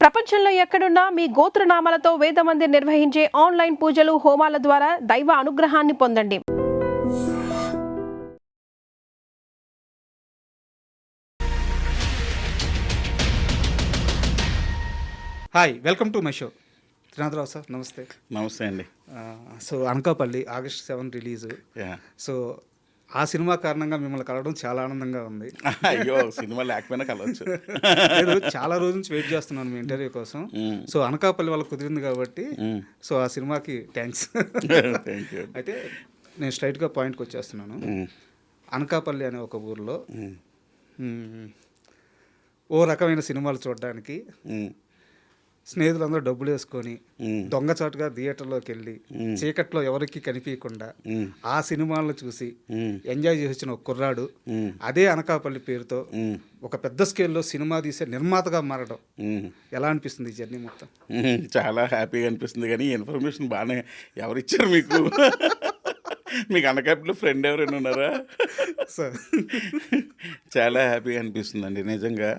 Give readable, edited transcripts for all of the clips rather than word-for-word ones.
ప్రపంచంలో ఎక్కడున్నా మీ గోత్రనామాలతో వేదమందిర్ నిర్వహించే ఆన్లైన్ పూజలు హోమాల ద్వారా దైవ అనుగ్రహాన్ని పొందండి. Hi, welcome to my show. Trinatha Rao sir, నమస్తే. నమస్తే అండి. So Anakapalli August 7 release. So ఆ సినిమా కారణంగా మిమ్మల్ని కలవడం చాలా ఆనందంగా ఉంది. అయ్యో, సినిమా లేకపోయినా కలవచ్చు. లేదు, చాలా రోజు నుంచి వెయిట్ చేస్తున్నాను మీ ఇంటర్వ్యూ కోసం. సో అనకాపల్లి వాళ్ళకి కుదిరింది కాబట్టి సో ఆ సినిమాకి థ్యాంక్స్. అయితే నేను స్ట్రైట్గా పాయింట్కి వచ్చేస్తున్నాను. అనకాపల్లి అనే ఒక ఊర్లో ఓ రకమైన సినిమాలు చూడడానికి స్నేహితులందరూ డబ్బులు వేసుకొని దొంగచాటుగా థియేటర్లోకి వెళ్ళి చీకట్లో ఎవరికి కనిపించకుండా ఆ సినిమాలను చూసి ఎంజాయ్ చేసి వచ్చిన ఒక కుర్రాడు అదే అనకాపల్లి పేరుతో ఒక పెద్ద స్కేల్లో సినిమా తీసే నిర్మాతగా మారడం ఎలా అనిపిస్తుంది ఈ జర్నీ మొత్తం? చాలా హ్యాపీగా అనిపిస్తుంది. కానీ ఇన్ఫర్మేషన్ బాగానే ఎవరిచ్చారు మీకు? మీకు అనకాపల్లి ఫ్రెండ్ ఎవరైనా ఉన్నారా? సార్ చాలా హ్యాపీగా అనిపిస్తుందండి నిజంగా.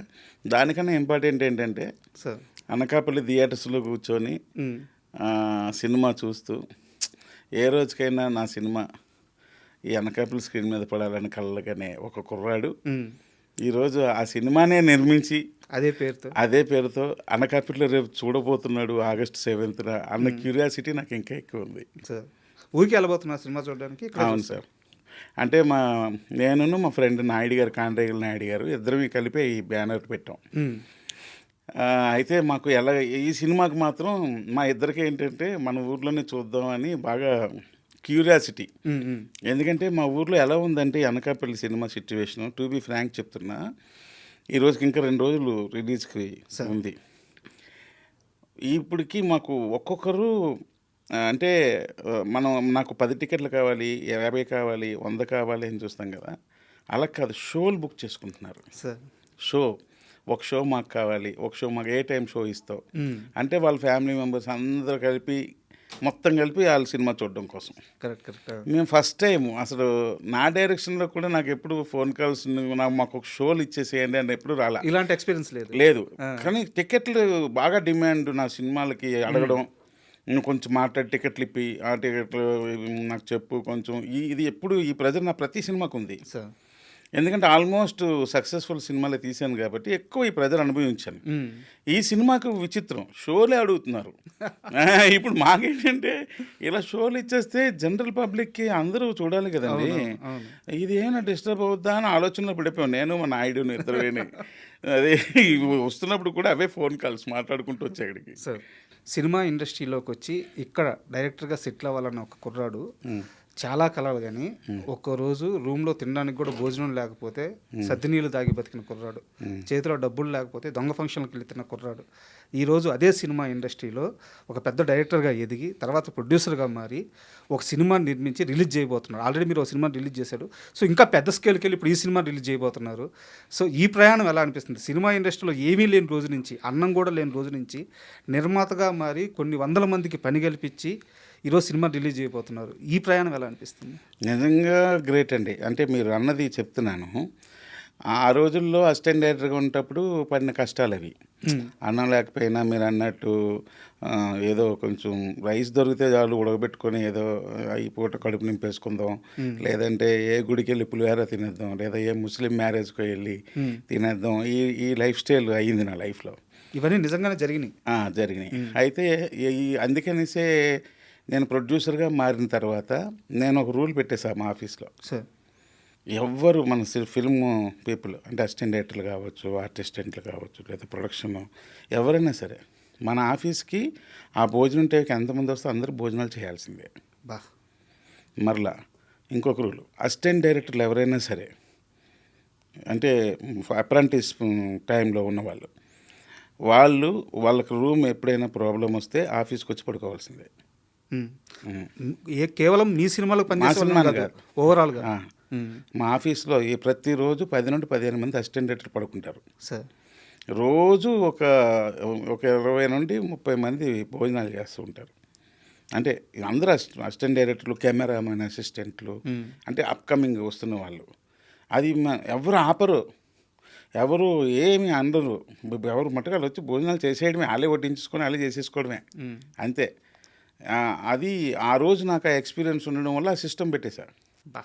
దానికన్నా ఇంపార్టెంట్ ఏంటంటే సార్ అనకాపల్లి థియేటర్స్లో కూర్చొని సినిమా చూస్తూ ఏ రోజుకైనా నా సినిమా ఈ అనకాపల్లి స్క్రీన్ మీద పడాలని కలలుగానే ఒక కుర్రాడు ఈరోజు ఆ సినిమానే నిర్మించి అదే పేరుతో అనకాపల్లి రేపు చూడబోతున్నాడు August 7th అన్న క్యూరియాసిటీ నాకు ఇంకా ఎక్కువ ఉంది. సార్ ఊరికి వెళ్ళబోతున్నా సినిమా చూడడానికి? అవును సార్. అంటే నేను మా ఫ్రెండ్ నాయుడు గారు, కాండ్రేగుల నాయుడు గారు, ఇద్దరం కలిపి ఈ బ్యానర్ పెట్టాం. అయితే మాకు ఈ సినిమాకి మాత్రం మా ఇద్దరికి ఏంటంటే మన ఊర్లోనే చూద్దామని బాగా క్యూరియాసిటీ. ఎందుకంటే మా ఊర్లో ఎలా ఉందంటే Anakapalli cinema situation, to be frank చెప్తున్నా, ఈ రోజుకి ఇంకా 2 రోజులు రిలీజ్కి ఉంది. ఇప్పటికి మాకు ఒక్కొక్కరు అంటే నాకు 10 టికెట్లు కావాలి, 50 కావాలి, 100 కావాలి అని చూస్తాం కదా. అలా కాదు, షోలు బుక్ చేసుకుంటున్నారు. ఒక షో మాకు కావాలి, ఒక షో మాకు ఏ టైం షో ఇస్తావు అంటే వాళ్ళ ఫ్యామిలీ మెంబర్స్ అందరూ మొత్తం కలిపి వాళ్ళ సినిమా చూడడం కోసం. కరెక్ట్. మేము ఫస్ట్ టైం అసలు నా డైరెక్షన్లో కూడా నాకు ఎప్పుడు ఫోన్ కాల్స్ మాకు ఒక షోలు ఇచ్చేసేయండి అని ఎప్పుడు రాలా. ఇలాంటి ఎక్స్పీరియన్స్ లేదు. కానీ టికెట్లు బాగా డిమాండ్ నా సినిమాలకి అడగడం, కొంచెం మాట్లాడి టికెట్లు ఇప్పి ఆ టికెట్లు నాకు చెప్పు కొంచెం. ఇది ఎప్పుడు ఈ ప్రెజర్ నా ప్రతి సినిమాకు ఉంది. ఎందుకంటే ఆల్మోస్ట్ సక్సెస్ఫుల్ సినిమాలే తీశాను కాబట్టి ఎక్కువ ఈ ప్రెజర్ అనుభవించాను. ఈ సినిమాకు విచిత్రం, షోలే అడుగుతున్నారు. ఇప్పుడు మాకేంటంటే ఇలా షోలు ఇచ్చేస్తే జనరల్ పబ్లిక్కి అందరూ చూడాలి కదండి, ఇది ఏమైనా డిస్టర్బ్ అవుద్దా అని ఆలోచనలో పడిపోయాం నేను, మా నాయుడుని ఇద్దరు. అదే వస్తున్నప్పుడు కూడా అవే ఫోన్ కాల్స్ మాట్లాడుకుంటూ వచ్చేక్కడికి. సార్, సినిమా ఇండస్ట్రీలోకి వచ్చి ఇక్కడ డైరెక్టర్గా సెటిల్ అవ్వాలన్న ఒక కుర్రాడు చాలా కలలు, కానీ ఒక్కరోజు రూమ్లో తినడానికి కూడా భోజనం లేకపోతే సద్దినీళ్ళు తాగి బతికిన కుర్రాడు, చేతిలో డబ్బులు లేకపోతే దొంగ ఫంక్షన్కి వెళ్ళి తిన్న కుర్రాడు ఈరోజు అదే సినిమా ఇండస్ట్రీలో ఒక పెద్ద డైరెక్టర్గా ఎదిగి తర్వాత ప్రొడ్యూసర్గా మారి ఒక సినిమాని నిర్మించి రిలీజ్ చేయబోతున్నాడు. ఆల్రెడీ మీరు ఒక సినిమా రిలీజ్ చేశాడు. సో ఇంకా పెద్ద స్కేల్కి వెళ్ళి ఇప్పుడు ఈ సినిమా రిలీజ్ చేయబోతున్నారు. సో ఈ ప్రయాణం ఎలా అనిపిస్తుంది? సినిమా ఇండస్ట్రీలో ఏమీ లేని రోజు నుంచి, అన్నం కూడా లేని రోజు నుంచి నిర్మాతగా మారి కొన్ని వందల మందికి పని కల్పించి ఈరోజు సినిమా రిలీజ్ చేయబోతున్నారు. ఈ ప్రయాణం ఎలా అనిపిస్తుంది? నిజంగా గ్రేట్ అండి. అంటే మీరు అన్నది చెప్తున్నాను, ఆ రోజుల్లో అసిస్టెంట్ డైరెక్టర్గా ఉన్నప్పుడు పడిన కష్టాలు అవి. అన్నం లేకపోయినా మీరు అన్నట్టు ఏదో కొంచెం రైస్ దొరికితే చాలు ఉడకబెట్టుకొని ఏదో ఈ పూట కడుపు నింపేసుకుందాం, లేదంటే ఏ గుడికి వెళ్ళి పులిహోర తినేద్దాం, లేదా ఏ ముస్లిం మ్యారేజ్కి వెళ్ళి తినేద్దాం. ఈ లైఫ్ స్టైల్ అయ్యింది నా లైఫ్లో. ఇవన్నీ నిజంగానే జరిగినాయి. అయితే అందుకనిసే నేను ప్రొడ్యూసర్గా మారిన తర్వాత నేను ఒక రూల్ పెట్టేశాను మా ఆఫీస్లో. ఎవ్వరు మన ఫిల్మ్ పీపుల్ అంటే అసిస్టెంట్ డైరెక్టర్లు కావచ్చు, ఆర్టిస్టెంట్లు కావచ్చు, లేదా ప్రొడక్షన్ ఎవరైనా సరే మన ఆఫీస్కి ఆ భోజనం టైంకి ఎంతమంది వస్తే అందరూ భోజనాలు చేయాల్సిందే. మరలా ఇంకొక రూలు, అసిస్టెంట్ డైరెక్టర్లు ఎవరైనా సరే అంటే అప్రెంటిస్ టైంలో ఉన్నవాళ్ళు, వాళ్ళకి రూమ్ ఎప్పుడైనా ప్రాబ్లం వస్తే ఆఫీస్కి వచ్చి పడుకోవాల్సిందే. కేవలం నీ సినిమాలకు పనిచేసే ఓవరాల్గా మా ఆఫీస్లో ప్రతిరోజు 10 నుండి 15 మంది అసిస్టెంట్ డైరెక్టర్లు పడుకుంటారు. రోజు ఒక 20 నుండి 30 మంది భోజనాలు చేస్తూ ఉంటారు. అంటే అందరూ అసిస్టెంట్ డైరెక్టర్లు, కెమెరామెన్ అసిస్టెంట్లు, అంటే అప్కమింగ్ వస్తున్న వాళ్ళు. అది ఎవరు ఆపరు. ఎవరు ఏమి అనరు. ఎవరు మట్టుకు వచ్చి భోజనాలు చేసేయడమే, వాళ్ళే వడ్డించుకొని వాళ్ళే చేసేసుకోవడమే అంతే. అది ఆ రోజు నాకు ఆ ఎక్స్పీరియన్స్ ఉండడం వల్ల ఆ సిస్టమ్ పెట్టేశా. బా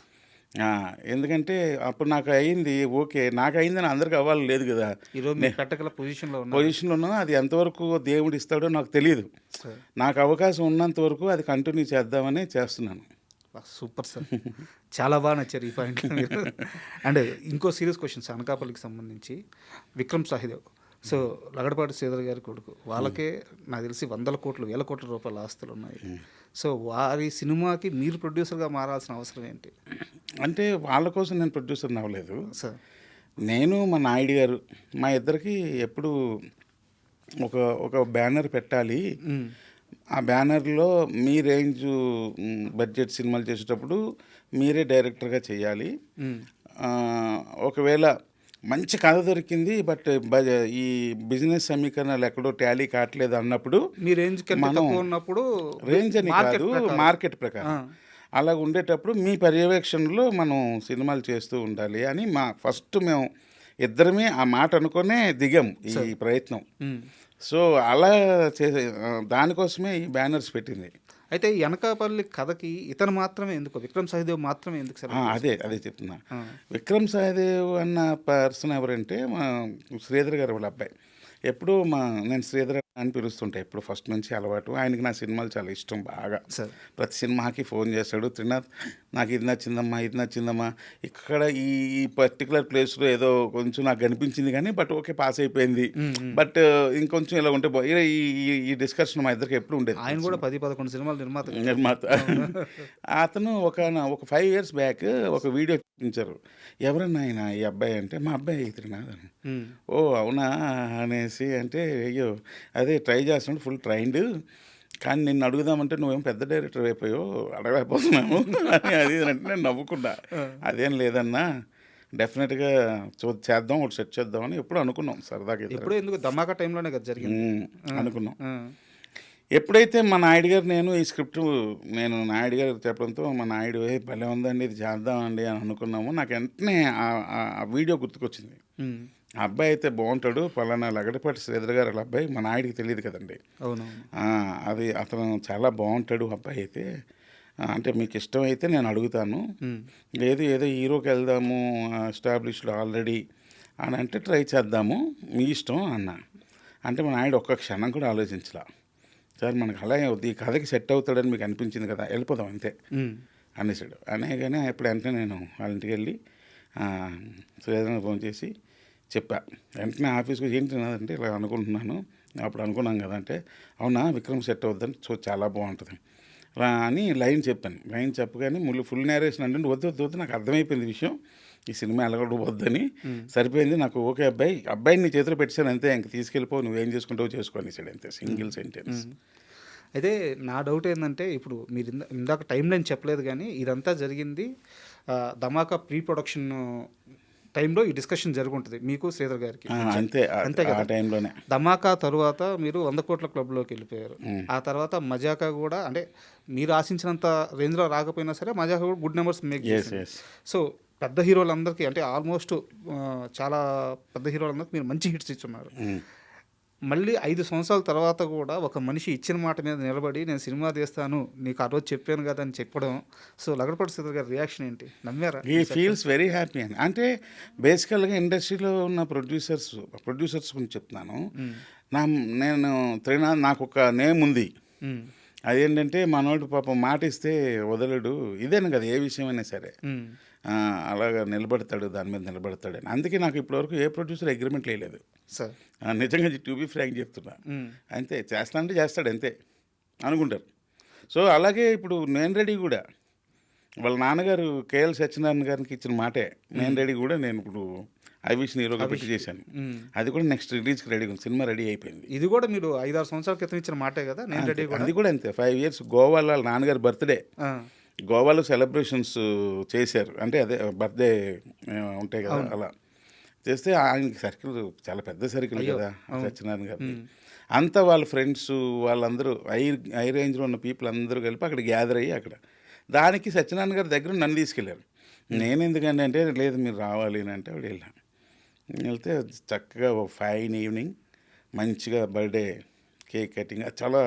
ఎందుకంటే అప్పుడు నాకు అయింది ఓకే, నాకు అయిందని అందరికి అవ్వాలి లేదు కదా. ఈరోజు మీరు పెట్టగల పొజిషన్లో ఉన్నారు. పొజిషన్లో అది ఎంతవరకు దేవుడు ఇస్తాడో నాకు తెలియదు. సార్ నాకు అవకాశం ఉన్నంత వరకు అది కంటిన్యూ చేద్దామని చేస్తున్నాను. సూపర్ సార్, చాలా బాగా నచ్చారు ఈ పాయింట్లో మీరు. అండ్ ఇంకో సీరియస్ క్వశ్చన్స్ అనకాపల్లికి సంబంధించి విక్రమ్ సాహిదేవ్. సో లగడపాటి శ్రీధర్ గారి కొడుకు, వాళ్ళకే నాకు తెలిసి 100 కోట్లు 1000 కోట్ల రూపాయల ఆస్తులు ఉన్నాయి. సో వారి సినిమాకి మీరు ప్రొడ్యూసర్గా మారాల్సిన అవసరం ఏంటి? అంటే వాళ్ళ కోసం నేను ప్రొడ్యూసర్ అవ్వలేదు సార్. నేను మా నాయుడు గారు మా ఇద్దరికి ఎప్పుడు ఒక ఒక బ్యానర్ పెట్టాలి. ఆ బ్యానర్లో మీ రేంజ్ బడ్జెట్ సినిమాలు చేసేటప్పుడు మీరే డైరెక్టర్గా చేయాలి. ఒకవేళ మంచి కథ దొరికింది బట్ ఈ బిజినెస్ సమీకరణాలు ఎక్కడో టాలీ కావట్లేదు అన్నప్పుడు మీ రేంజ్ మనం ఉన్నప్పుడు రేంజ్ అని కాదు, మార్కెట్ ప్రకారం అలా ఉండేటప్పుడు మీ పర్యవేక్షణలో మనం సినిమాలు చేస్తూ ఉండాలి అని ఫస్ట్ మేము ఇద్దరమే ఆ మాట అనుకునే దిగాం ఈ ప్రయత్నం. సో అలా చేసే దానికోసమే ఈ బ్యానర్స్ పెట్టింది. అయితే ఈ అనకాపల్లి కథకి ఇతను మాత్రమే ఎందుకు, విక్రమ్ సహదేవ్ మాత్రమే ఎందుకు సార్? అదే చెప్తున్నా. విక్రమ్ సహదేవ్ అన్న పర్సన్ ఎవరంటే మా శ్రీధర్ గారు వాళ్ళ అబ్బాయి. ఎప్పుడు నేను శ్రీధర్ అని పిలుస్తుంటా, ఎప్పుడు ఫస్ట్ నుంచి అలవాటు. ఆయనకి నా సినిమాలు చాలా ఇష్టం బాగా. ప్రతి సినిమాకి ఫోన్ చేస్తాడు, త్రినాథ్ నాకు ఇది నచ్చిందమ్మా, ఇక్కడ ఈ పర్టికులర్ ప్లేస్లో ఏదో కొంచెం నాకు కనిపించింది కానీ బట్ ఓకే పాస్ అయిపోయింది, బట్ ఇంకొంచెం ఇలా ఉంటే ఈ డిస్కషన్ మా ఇద్దరికి ఎప్పుడు ఉండేది. ఆయన కూడా 10-11 సినిమాలు నిర్మాత. అతను ఒక 5 years బ్యాక్ ఒక వీడియో చూపించారు. ఎవరన్నా ఆయన ఈ అబ్బాయి అంటే మా అబ్బాయి త్రినాథ్. ఓ అవునా అనేసి అంటే అయ్యో అదే ట్రై చేస్తున్నాడు, ఫుల్ ట్రైన్డ్, కానీ నిన్ను అడుగుదామంటే నువ్వేం పెద్ద డైరెక్టర్ అయిపోయావు, అడగలేకపోతున్నాము అని అది అంటే నేను నవ్వుకున్నా. అదేం లేదన్నా, డెఫినెట్గా చేద్దాం, ఒకటి సెట్ చేద్దామని ఎప్పుడు అనుకున్నాం సరదాగా. ఎప్పుడు ఎందుకు ధమాకా టైంలోనే కదా జరిగింది అనుకున్నాం. ఎప్పుడైతే మా నాయుడు గారు నేను ఈ స్క్రిప్ట్ నేను నాయుడు గారు చెప్పడంతో మా నాయుడు భలే ఉందండి ఇది చేద్దామండి అని అనుకున్నాము. నాకు వెంటనే ఆ వీడియో గుర్తుకొచ్చింది. ఆ అబ్బాయి అయితే బాగుంటాడు, పలానా లగడపాటి శ్రీధర్ గారు వాళ్ళ అబ్బాయి, మా నాయుడికి తెలియదు కదండి. అది అతను చాలా బాగుంటాడు అబ్బాయి అయితే, అంటే మీకు ఇష్టమైతే నేను అడుగుతాను, లేదు ఏదో హీరోకి వెళ్దాము ఎస్టాబ్లిష్డ్ ఆల్రెడీ అని అంటే ట్రై చేద్దాము మీ ఇష్టం అన్న. అంటే మా నాయుడు ఒక్క క్షణం కూడా ఆలోచించలా. సార్ మనకు అలాగే ఈ కథకి సెట్ అవుతాడని మీకు అనిపించింది కదా, వెళ్ళిపోదాం అంతే అనేసాడు. అనేగానే ఇప్పుడు వెంటనే నేను వాళ్ళ ఇంటికి వెళ్ళి శ్రీధర్ని ఫోన్ చేసి చెప్పా. వెంటనే ఆఫీస్కి ఏంటి అంటే ఇలా అనుకుంటున్నాను, అప్పుడు అనుకున్నాం కదా అంటే అవునా విక్రమ్ సెట్ అవుద్దని, సో చాలా బాగుంటుంది అని లైన్ చెప్పాను. లైన్ చెప్పగానే ఫుల్ నేరేషన్ అంటే వద్దు నాకు అర్థమైపోయింది విషయం, ఈ సినిమా ఎలాగొట్టు వద్దని. సరిపోయింది నాకు, ఓకే అబ్బాయిని నీ చేతిలో పెట్టాను అంతే, ఇంక తీసుకెళ్ళిపో నువ్వేం చేసుకుంటావో చేసుకొని సార్ అంతే, సింగిల్ సెంటెన్స్. అయితే నా డౌట్ ఏంటంటే ఇప్పుడు మీరు ఇందాక టైం లైన్ చెప్పలేదు కానీ ఇదంతా జరిగింది ధమాకా ప్రీ ప్రొడక్షన్ టైంలో ఈ డిస్కషన్ జరుగుంటుంది మీకు శ్రీధర్ గారికి అంతే కదా టైంలోనే. ధమాకా తరువాత మీరు 100 కోట్ల క్లబ్లోకి వెళ్ళిపోయారు. ఆ తర్వాత మజాకా కూడా అంటే మీరు ఆశించినంత రేంజ్లో రాకపోయినా సరే మజాకా కూడా గుడ్ నెంబర్స్ మేక్ చేసింది. సో పెద్ద హీరోలందరికీ అంటే ఆల్మోస్ట్ చాలా పెద్ద హీరోలందరికీ మీరు మంచి హిట్స్ ఇచ్చున్నారు. మళ్ళీ 5 సంవత్సరాల తర్వాత కూడా ఒక మనిషి ఇచ్చిన మాట మీద నిలబడి నేను సినిమా తీస్తాను నీకు ఆ రోజు చెప్పాను కదా అని చెప్పడం, సో లగడపాటి శ్రీధర్ గారి రియాక్షన్ ఏంటి, నమ్మారా? హీ ఫీల్స్ వెరీ హ్యాపీ అని. అంటే బేసికల్గా ఇండస్ట్రీలో ఉన్న ప్రొడ్యూసర్స్ గురించి చెప్తున్నాను. నేను త్రినాథ్ నాకు ఒక నేమ్ ఉంది, అదేంటంటే మనోడు పాపం మాట ఇస్తే వదలడు, ఇదేను కదా ఏ విషయమైనా సరే అలాగా నిలబడతాడు, దాని మీద నిలబడతాడని. అందుకే నాకు ఇప్పటివరకు ఏ ప్రొడ్యూసర్ అగ్రిమెంట్ లేదు సార్, నిజంగా టు బి ఫ్రాంక్ చెప్తున్నా. అంతే చేస్తానంటే చేస్తాడు అంతే అనుకుంటారు. సో అలాగే ఇప్పుడు నేను రెడీ కూడా వాళ్ళ నాన్నగారు కేఎల్ సత్యనారాయణ గారికి ఇచ్చిన మాటే నేను రెడీ కూడా నేను ఇప్పుడు ఐవిష్ హీరోగా పెట్టి చేశాను. అది కూడా నెక్స్ట్ రిలీజ్కి రెడీగా ఉంది, సినిమా రెడీ అయిపోయింది. ఇది కూడా మీరు 5-6 సంవత్సరాల క్రితం ఇచ్చిన మాటే కదా నేను రెడీ కూడా. అది కూడా అంతే 5 years గోవాలో వాళ్ళ నాన్నగారి బర్త్డే, గోవాలో సెలబ్రేషన్స్ చేశారు, అంటే అదే బర్త్డే ఉంటాయి కదా అలా చేస్తే ఆయనకి సర్కిల్ చాలా పెద్ద సర్కిల్ కదా సత్యనారాయణ గారి. అంతా వాళ్ళ ఫ్రెండ్స్ వాళ్ళందరూ హై రేంజ్లో ఉన్న పీపుల్ అందరూ కలిపి అక్కడ గ్యాదర్ అయ్యి అక్కడ దానికి సత్యనారాయణ గారి దగ్గర నన్ను తీసుకెళ్ళారు. నేను ఎందుకంటే అంటే లేదు మీరు రావాలి అని అంటే వాడు వెళ్ళాను. వెళ్తే చక్కగా ఓ ఫైన్ ఈవినింగ్ మంచిగా బర్త్డే కేక్ కటింగ్ చాలా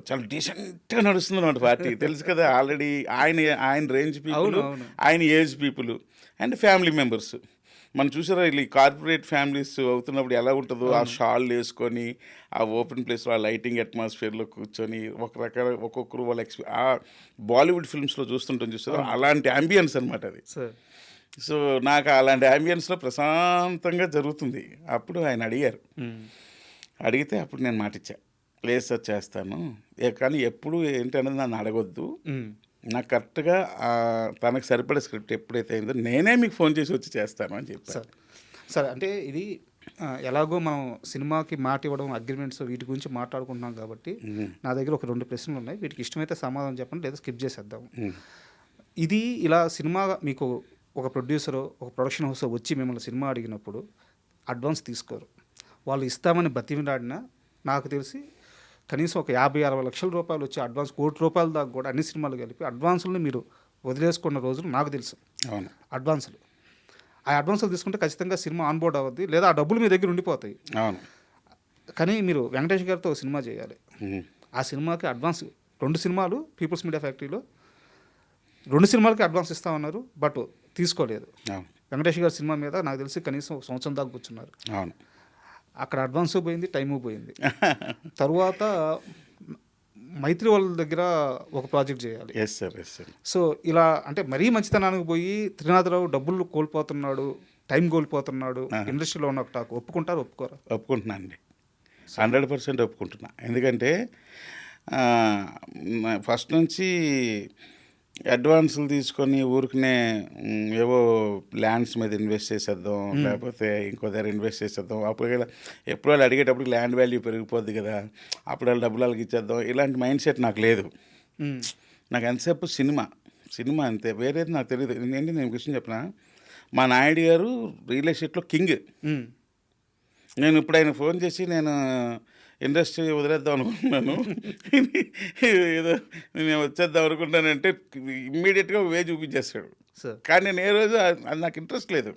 చాలా డీసెంట్గా నడుస్తుంది అన్నమాట పార్టీ. తెలుసు కదా, ఆల్రెడీ ఆయన రేంజ్ పీపుల్, అవును. ఆయన age people and family members. మనం చూసారా ఈ కార్పొరేట్ ఫ్యామిలీస్ అవుతున్నప్పుడు ఎలా ఉంటుందో, ఆ షాల్ వేసుకొని ఆ ఓపెన్ ప్లేస్లో ఆ లైటింగ్ అట్మాస్ఫియర్లో కూర్చొని ఒక్కొక్కరు వాళ్ళ ఆ బాలీవుడ్ ఫిల్మ్స్లో చూస్తారో అలాంటి అంబియన్స్ అనమాట అది. సార్ సో నాకు అలాంటి అంబియన్స్లో ప్రశాంతంగా జరుగుతుంది. అప్పుడు ఆయన అడిగితే అప్పుడు నేను మాటిచ్చా, లేదు సార్ చేస్తాను, కానీ ఎప్పుడు ఏంటనేది నన్ను అడగొద్దు, నాకు కరెక్ట్గా తనకు సరిపడే స్క్రిప్ట్ ఎప్పుడైతే అయిందో నేనే మీకు ఫోన్ చేసి వచ్చి చేస్తాను అని చెప్పాను. సార్ అంటే ఇది ఎలాగో మనం సినిమాకి మాట ఇవ్వడం, అగ్రిమెంట్స్ వీటి గురించి మాట్లాడుకుంటున్నాం కాబట్టి నా దగ్గర ఒక 2 ప్రశ్నలు ఉన్నాయి. వీటికి ఇష్టమైతే సమాధానం చెప్పండి, లేదా స్కిప్ చేసేద్దాం. ఇది ఇలా సినిమా మీకు ఒక ప్రొడ్యూసరు, ఒక ప్రొడక్షన్ హౌస్ వచ్చి మిమ్మల్ని సినిమా అడిగినప్పుడు అడ్వాన్స్ తీసుకోరు. వాళ్ళు ఇస్తామని బతిమిలాడినా నాకు తెలిసి కనీసం ఒక 50-60 లక్షల రూపాయలు వచ్చి అడ్వాన్స్ ₹1,00,00,000 దాకా కూడా అన్ని సినిమాలు కలిపి అడ్వాన్సులను మీరు వదిలేసుకున్న రోజులు నాకు తెలుసు. అవును, అడ్వాన్సులు ఆ అడ్వాన్సులు తీసుకుంటే ఖచ్చితంగా సినిమా ఆన్బోర్డ్ అవ్వద్ది, లేదా ఆ డబ్బులు మీ దగ్గర ఉండిపోతాయి. అవును. కానీ మీరు వెంకటేష్ గారితో ఒక సినిమా చేయాలి. ఆ సినిమాకి అడ్వాన్స్ 2 సినిమాలు పీపుల్స్ మీడియా ఫ్యాక్టరీలో 2 సినిమాలకి అడ్వాన్స్ ఇస్తామన్నారు, బట్ తీసుకోలేదు. వెంకటేష్ గారి సినిమా మీద నాకు తెలిసి కనీసం 1 సంవత్సరం దాకా కూర్చున్నారు. అవును. అక్కడ అడ్వాన్స్ పోయింది, టైము పోయింది. తరువాత మైత్రి వాళ్ళ దగ్గర ఒక ప్రాజెక్ట్ చేయాలి. Yes sir. సో ఇలా అంటే మరీ మంచితనానికి పోయి త్రినాథరావు డబ్బులు కోల్పోతున్నాడు, టైం కోల్పోతున్నాడు, ఇండస్ట్రీలో ఉన్న ఒక టాక్ ఒప్పుకుంటారు, ఒప్పుకోరా? ఒప్పుకుంటున్నా అండి, 100% ఒప్పుకుంటున్నా. ఎందుకంటే ఫస్ట్ నుంచి అడ్వాన్సులు తీసుకొని ఊరికనే ఏవో ల్యాండ్స్ మీద ఇన్వెస్ట్ చేసేద్దాం, లేకపోతే ఇంకో దగ్గర ఇన్వెస్ట్ చేసేద్దాం, అప్పుడు ఎప్పుడు వాళ్ళు అడిగేటప్పుడు ల్యాండ్ వాల్యూ పెరిగిపోద్ది కదా, అప్పుడు వాళ్ళు డబ్బులు వాళ్ళకి ఇచ్చేద్దాం, ఇలాంటి మైండ్ సెట్ నాకు లేదు. నాకు ఎంతసేపు సినిమా అంతే, వేరేది నాకు తెలియదు. ఏంటి నేను క్వశ్చన్ చెప్పిన, మా నాయుడు గారు రియల్ ఎస్టేట్లో కింగ్. నేను ఇప్పుడు ఆయన ఫోన్ చేసి నేను ఇండస్ట్రీ వదిలేద్దాం అనుకుంటున్నాను, ఏదో నేను వచ్చేద్దాం అనుకుంటానంటే ఇమ్మీడియట్గా వే చూపించేస్తాడు. కానీ నేను ఏ రోజు అది నాకు ఇంట్రెస్ట్ లేదు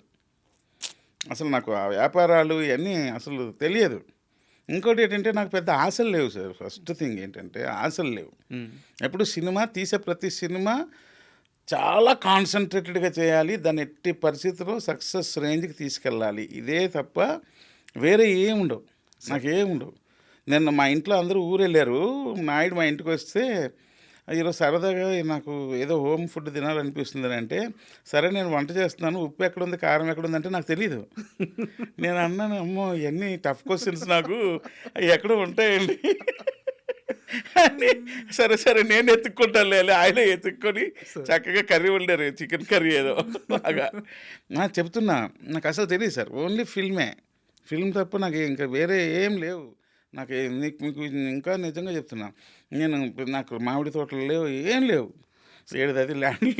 అసలు, నాకు ఆ వ్యాపారాలు ఇవన్నీ అసలు తెలియదు. ఇంకోటి ఏంటంటే నాకు పెద్ద ఆశలు లేవు సార్. ఫస్ట్ థింగ్ ఏంటంటే ఆశలు లేవు. ఎప్పుడు సినిమా తీసే ప్రతి సినిమా చాలా కాన్సన్ట్రేటెడ్గా చేయాలి, దాన్ని ఎట్టి పరిస్థితుల్లో సక్సెస్ రేంజ్కి తీసుకెళ్ళాలి, ఇదే తప్ప వేరే ఏముండవు, నాకేముండవు. నిన్న మా ఇంట్లో అందరూ ఊరెళ్ళారు, నాయుడు మా ఇంటికి వస్తే ఈరోజు సరదాగా నాకు ఏదో హోమ్ ఫుడ్ తినాలనిపిస్తుంది అంటే, సరే నేను వంట చేస్తున్నాను, ఉప్పు ఎక్కడుంది, కారం ఎక్కడుంది అంటే నాకు తెలీదు. నేను అన్నాను, అమ్మో ఇవన్నీ టఫ్ క్వశ్చన్స్, నాకు అవి ఎక్కడో ఉంటాయండి అని. సరే నేను ఎత్తుక్కుంటాను, ఆయన ఎత్తుక్కొని చక్కగా కర్రీ వండారు, చికెన్ కర్రీ ఏదో బాగా. చెప్తున్నా నాకు అసలు తెలియదు సార్, ఓన్లీ ఫిల్మ్ తప్ప నాకు ఇంకా వేరే ఏం లేవు. నాకు మీకు ఇంకా నిజంగా చెప్తున్నా, నాకు మామిడి తోటలు లేవు, ఏం లేవు, 7 ల్యాండ్లు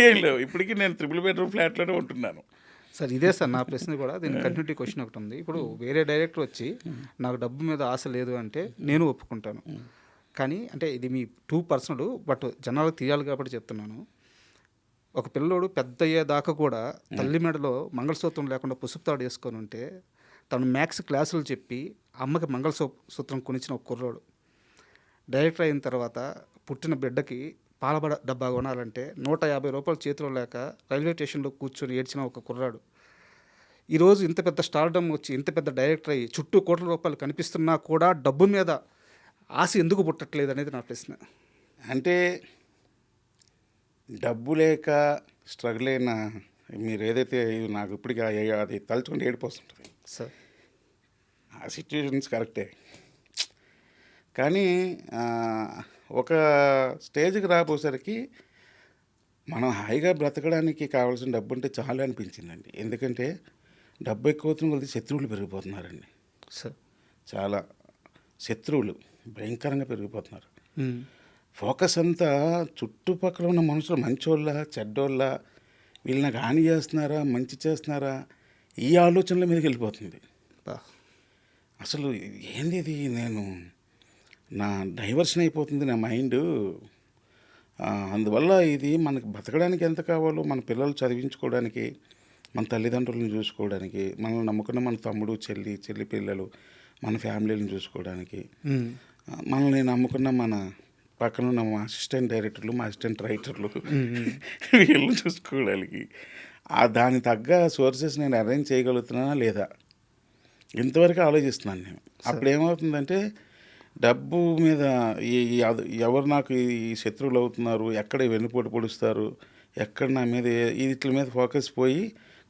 ఏం లేవు. ఇప్పటికీ నేను 3 బెడ్రూమ్ ఫ్లాట్లోనే ఉంటున్నాను. సార్ ఇదే సార్ నా ప్రశ్న కూడా, దీని కంటిన్యూటీ క్వశ్చన్ ఒకటి ఉంది. ఇప్పుడు వేరే డైరెక్టర్ వచ్చి నాకు డబ్బు మీద ఆశ లేదు అంటే నేను ఒప్పుకుంటాను, కానీ అంటే ఇది మీ 2 పర్సనల్, బట్ జనాలకు తీయాలి కాబట్టి చెప్తున్నాను. ఒక పిల్లోడు పెద్ద అయ్యేదాకా కూడా తల్లి మెడలో మంగళసూత్రం లేకుండా పుసుపు తాడు వేసుకొని ఉంటే, తను మ్యాథ్స్ క్లాసులు చెప్పి అమ్మకి మంగళసూత్రం కొనిచ్చిన ఒక కుర్రాడు డైరెక్టర్ అయిన తర్వాత పుట్టిన బిడ్డకి పాల డబ్బా కొనాలంటే ₹150 చేతిలో లేక రైల్వే స్టేషన్లో కూర్చొని ఏడ్చిన ఒక కుర్రాడు ఈరోజు ఇంత పెద్ద స్టార్డమ్ వచ్చి ఇంత పెద్ద డైరెక్టర్ అయ్యి చుట్టూ ₹1,00,00,000 కనిపిస్తున్నా కూడా డబ్బు మీద ఆశ ఎందుకు పుట్టట్లేదు అనేది నా ప్రశ్న. అంటే డబ్బు లేక స్ట్రగుల్ అయిన మీరు ఏదైతే నాకు ఇప్పటికీ అది తలుచుకుంటే ఏడిపోతుంటుంది సార్. ఆ సిచ్యువేషన్స్ కరెక్టే, కానీ ఒక స్టేజ్కి రాబోసరికి మనం హాయిగా బ్రతకడానికి కావాల్సిన డబ్బు ఉంటే చాలు అనిపించిందండి. ఎందుకంటే డబ్బు ఎక్కువవుతున్న కొద్ది శత్రువులు పెరిగిపోతున్నారండి సార్, చాలా శత్రువులు భయంకరంగా పెరిగిపోతున్నారు. ఫోకస్ అంతా చుట్టుపక్కల ఉన్న మనుషులు మంచోళ్ళ చెడ్డోళ్ళ, వీళ్ళు నాకు హాని చేస్తున్నారా మంచి చేస్తున్నారా ఈ ఆలోచనల మీదకి వెళ్ళిపోతుంది. అసలు ఏంది ఇది, నేను నా డైవర్షన్ అయిపోతుంది నా మైండ్. అందువల్ల ఇది మనకు బతకడానికి ఎంత కావాలో, మన పిల్లలు చదివించుకోవడానికి మన తల్లిదండ్రులను చూసుకోవడానికి, మనల్ని నమ్ముకున్న మన తమ్ముడు, చెల్లి పిల్లలు, మన ఫ్యామిలీని చూసుకోవడానికి, మనల్ని నమ్ముకున్న మన పక్కన ఉన్న మా అసిస్టెంట్ డైరెక్టర్లు, మా అసిస్టెంట్ రైటర్లు వీళ్ళని చూసుకోవడానికి దాని తగ్గ సోర్సెస్ నేను అరేంజ్ చేయగలుగుతున్నానా లేదా ఇంతవరకు ఆలోచిస్తున్నాను నేను. అప్పుడు ఏమవుతుందంటే డబ్బు మీద ఎవరు నాకు ఈ శత్రువులు అవుతున్నారు, ఎక్కడ వెన్నుపోటు పొడుస్తారు, ఎక్కడ నా మీద వీటి మీద ఫోకస్ పోయి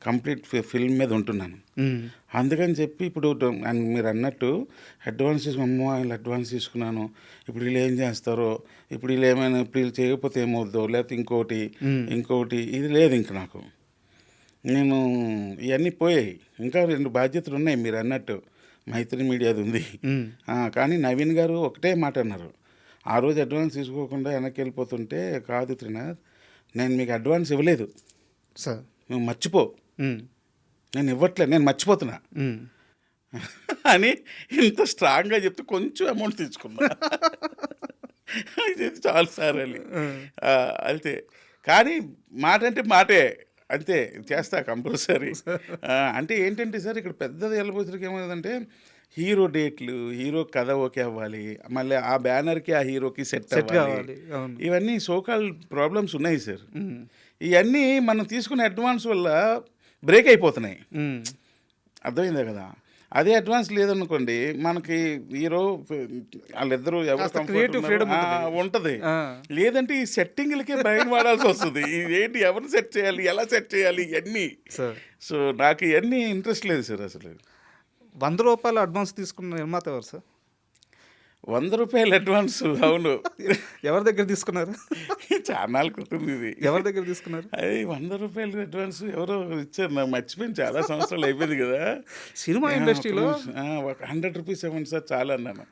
కంప్లీట్ ఫిల్మ్ మీద ఉంటున్నాను. అందుకని చెప్పి ఇప్పుడు మీరు అన్నట్టు వీళ్ళు అడ్వాన్స్ తీసుకున్నాను, ఇప్పుడు వీళ్ళు ఏం చేస్తారో, ఇప్పుడు వీళ్ళు ఏమైనా ఇప్పుడు వీళ్ళు చేయకపోతే ఏమవుద్దో, లేకపోతే ఇంకోటి ఇది లేదు. ఇంక నాకు నేను ఇవన్నీ పోయాయి. ఇంకా 2 బాధ్యతలు ఉన్నాయి మీరు అన్నట్టు. మైత్రి మీడియాది ఉంది. కానీ నవీన్ గారు ఒకటే మాట అన్నారు, ఆ రోజు అడ్వాన్స్ తీసుకోకుండా వెనక్కి వెళ్ళిపోతుంటే, కాదు త్రినాథ్, నేను మీకు అడ్వాన్స్ ఇవ్వలేదు సార్, నువ్వు మర్చిపో, నేను ఇవ్వట్లేదు, నేను మర్చిపోతున్నా అని ఇంత స్ట్రాంగ్గా చెప్తే కొంచెం అమౌంట్ తీసుకున్నా. ఇది చాలు సార్ అని అంతే. కానీ మాట అంటే మాటే, అంతే చేస్తా కంపల్సరీ. అంటే ఏంటంటే సార్, ఇక్కడ పెద్దది వెళ్ళబోతురికి ఏమైందంటే హీరో డేట్లు, హీరో కథ ఓకే అవ్వాలి, మళ్ళీ ఆ బ్యానర్కి ఆ హీరోకి సెట్ అవ్వాలి, ఇవన్నీ సోకాల్ ప్రాబ్లమ్స్ ఉన్నాయి సార్. ఇవన్నీ మనం తీసుకునే అడ్వాన్స్ వల్ల బ్రేక్ అయిపోతున్నాయి. అర్థమైందే కదా. అదే అడ్వాన్స్ లేదనుకోండి, మనకి హీరో వాళ్ళిద్దరూ ఉంటుంది. లేదంటే ఈ సెట్టింగ్లకే బ్రెయిన్ వాడాల్సి వస్తుంది. ఏంటి, ఎవరిని సెట్ చేయాలి, ఎలా సెట్ చేయాలి, ఇవన్నీ. సో నాకు ఇవన్నీ ఇంట్రెస్ట్ లేదు సార్. అసలు 100 రూపాయలు అడ్వాన్స్ తీసుకున్న నిర్మాత ఎవరు సార్? 100 రూపాయలు అడ్వాన్స్? అవును. ఎవరి దగ్గర తీసుకున్నారు? చాలా క్రితం ఇది. ఎవరి దగ్గర తీసుకున్నారు? అది 100 రూపాయలు అడ్వాన్స్ ఎవరో ఇచ్చారు, నాకు మర్చిపోయింది, చాలా సంవత్సరాలు అయిపోయింది కదా. సినిమా ఇండస్ట్రీలో 100 రూపీస్ ఇవ్వండి సార్ చాలా అన్నాను.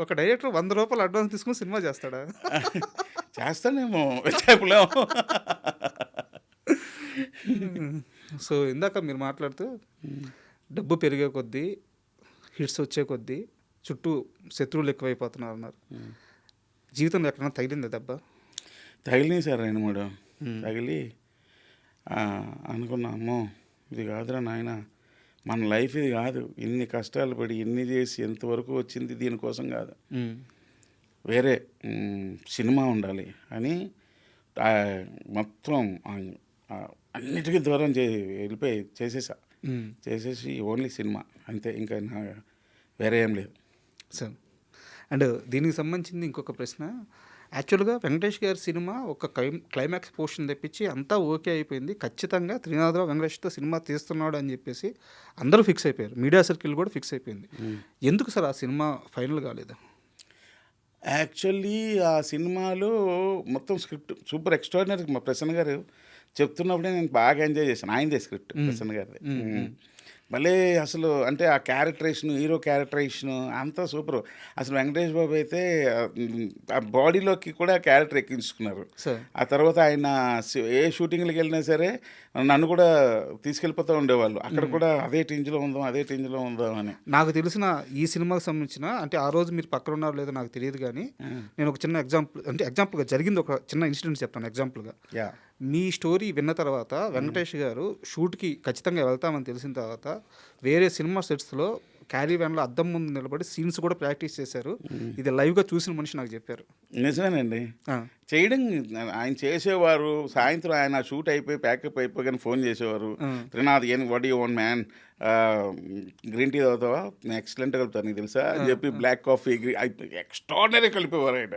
ఒక డైరెక్టర్ 100 రూపాయలు అడ్వాన్స్ తీసుకుని సినిమా చేస్తాడా? చేస్తానేమో, చెప్పలేము. సో ఇందాక మీరు మాట్లాడుతూ డబ్బు పెరిగే కొద్దీ, హిట్స్ వచ్చే కొద్దీ చుట్టూ శత్రువులు ఎక్కువైపోతున్నారు అన్నారు. జీవితంలో ఎక్కడైనా తగిలిందా దెబ్బ? తగిలినాయి సార్ 2-3 తగిలి అనుకున్నా, అమ్మో ఇది కాదురా నాయన, మన లైఫ్ ఇది కాదు, ఇన్ని కష్టాలు పడి ఇన్ని చేసి ఎంతవరకు వచ్చింది దీనికోసం కాదు, వేరే సినిమా ఉండాలి అని మొత్తం అన్నిటికీ దూరం వెళ్ళిపోయి చేసేసి ఓన్లీ సినిమా అంతే, ఇంకా వేరే ఏం లేదు సార్. అండ్ దీనికి సంబంధించింది ఇంకొక ప్రశ్న. యాక్చువల్గా వెంకటేష్ గారి సినిమా ఒక క్లైమాక్స్ పోర్షన్ తెప్పించి అంతా ఓకే అయిపోయింది, ఖచ్చితంగా త్రినాథరావు వెంకటేష్తో సినిమా తీస్తున్నాడు అని చెప్పేసి అందరూ ఫిక్స్ అయిపోయారు, మీడియా సర్కిల్ కూడా ఫిక్స్ అయిపోయింది. ఎందుకు సార్ ఆ సినిమా ఫైనల్ కాలేదు? యాక్చువల్లీ ఆ సినిమాలో మొత్తం స్క్రిప్ట్ సూపర్ ఎక్స్ట్రాడినరీ. మా ప్రసన్న గారు చెప్తున్నప్పుడే నేను బాగా ఎంజాయ్ చేశాను. ఆయనదే స్క్రిప్ట్, ప్రసన్న గారిది. భలే అసలు అంటే ఆ క్యారెక్టరేషన్, హీరో క్యారెక్టరేషన్ అంతా సూపర్. అసలు వెంకటేష్ బాబు అయితే ఆ బాడీలోకి కూడా క్యారెక్టర్ ఎక్కించుకున్నారు. ఆ తర్వాత ఆయన ఏ షూటింగ్లకు వెళ్ళినా సరే నన్ను కూడా తీసుకెళ్ళిపోతూ ఉండేవాళ్ళు, అక్కడ కూడా అదే రేంజ్లో ఉందాం అని. నాకు తెలిసిన ఈ సినిమాకి సంబంధించిన, అంటే ఆ రోజు మీరు పక్కన ఉన్నారో లేదో నాకు తెలియదు, కానీ నేను ఒక చిన్న ఎగ్జాంపుల్గా జరిగింది ఒక చిన్న ఇన్సిడెంట్ చెప్తాను ఎగ్జాంపుల్గా. మీ స్టోరీ విన్న తర్వాత వెంకటేష్ గారు షూట్కి ఖచ్చితంగా వెళ్తామని తెలిసిన తర్వాత వేరే సినిమా సెట్స్లో క్యారీ వ్యాన్లో అద్దం ముందు నిలబడి సీన్స్ కూడా ప్రాక్టీస్ చేశారు. ఇది లైవ్గా చూసిన మనిషి నాకు చెప్పారు. నిజమేనండి. చేయడం ఆయన చేసేవారు. సాయంత్రం ఆయన షూట్ అయిపోయి ప్యాకప్ అయిపోయి ఫోన్ చేసేవారు, Trinath what you want man, green tea తాగుతావా, ఎక్సలెంట్గా కలుపుతాను నీకు తెలుసా అని చెప్పి బ్లాక్ కాఫీ ఎక్స్ట్రాడినరీ కలిపేవారు ఆయన.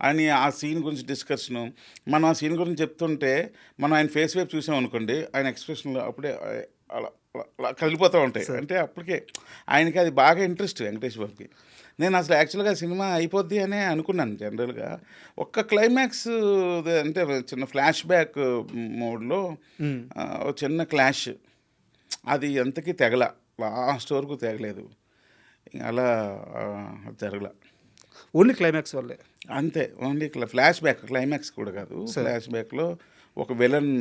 అని ఆ సీన్ గురించి డిస్కషను, మనం ఆ సీన్ గురించి చెప్తుంటే మనం ఆయన ఫేస్ వైపు చూసాం అనుకోండి, ఆయన ఎక్స్ప్రెషన్లో అప్పుడే అలా అలా కదిలిపోతూ ఉంటాయి. అంటే అప్పటికే ఆయనకి అది బాగా ఇంట్రెస్ట్ వెంకటేష్ బాబుకి. నేను అసలు యాక్చువల్గా సినిమా అయిపోద్ది అనే అనుకున్నాను జనరల్గా. ఒక్క క్లైమాక్స్ అంటే చిన్న ఫ్లాష్ బ్యాక్ మోడ్లో చిన్న క్లాష్, అది ఎంతకీ తెగల, లాస్ట్ వరకు తెగలేదు, అలా జరగల. ఓన్లీ క్లైమాక్స్ వల్లే అంతే. ఓన్లీ ఫ్లాష్ బ్యాక్, క్లైమాక్స్ కూడా కాదు, ఫ్లాష్ బ్యాక్లో ఒక విలన్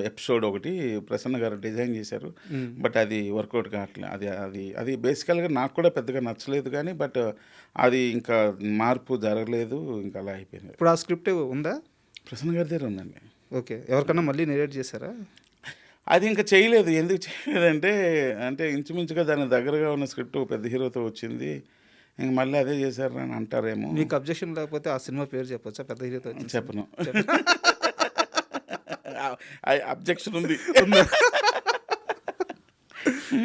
ఎపిసోడ్ ఒకటి ప్రసన్న గారు డిజైన్ చేశారు. బట్ అది వర్కౌట్ కావట్లేదు. అది బేసికల్గా నాకు కూడా పెద్దగా నచ్చలేదు, కానీ బట్ అది ఇంకా మార్పు జరగలేదు, ఇంకా అలా అయిపోయింది. ఇప్పుడు ఆ స్క్రిప్ట్ ఉందా? ప్రసన్న గారి దగ్గర ఉందండి. ఓకే. ఎవరికన్నా మళ్ళీ నెరేట్ చేశారా? అది ఇంకా చేయలేదు. ఎందుకు చేయలేదంటే, అంటే ఇంచుమించుగా దానికి దగ్గరగా ఉన్న స్క్రిప్ట్ పెద్ద హీరోతో వచ్చింది. ఇంక మళ్ళీ అదే చేశారు అని అంటారేమో. మీకు అబ్జెక్షన్ లేకపోతే ఆ సినిమా పేరు చెప్పొచ్చా? పెద్ద హీరోతో వచ్చిన చెప్పను. అబ్జెక్షన్ ఉంది.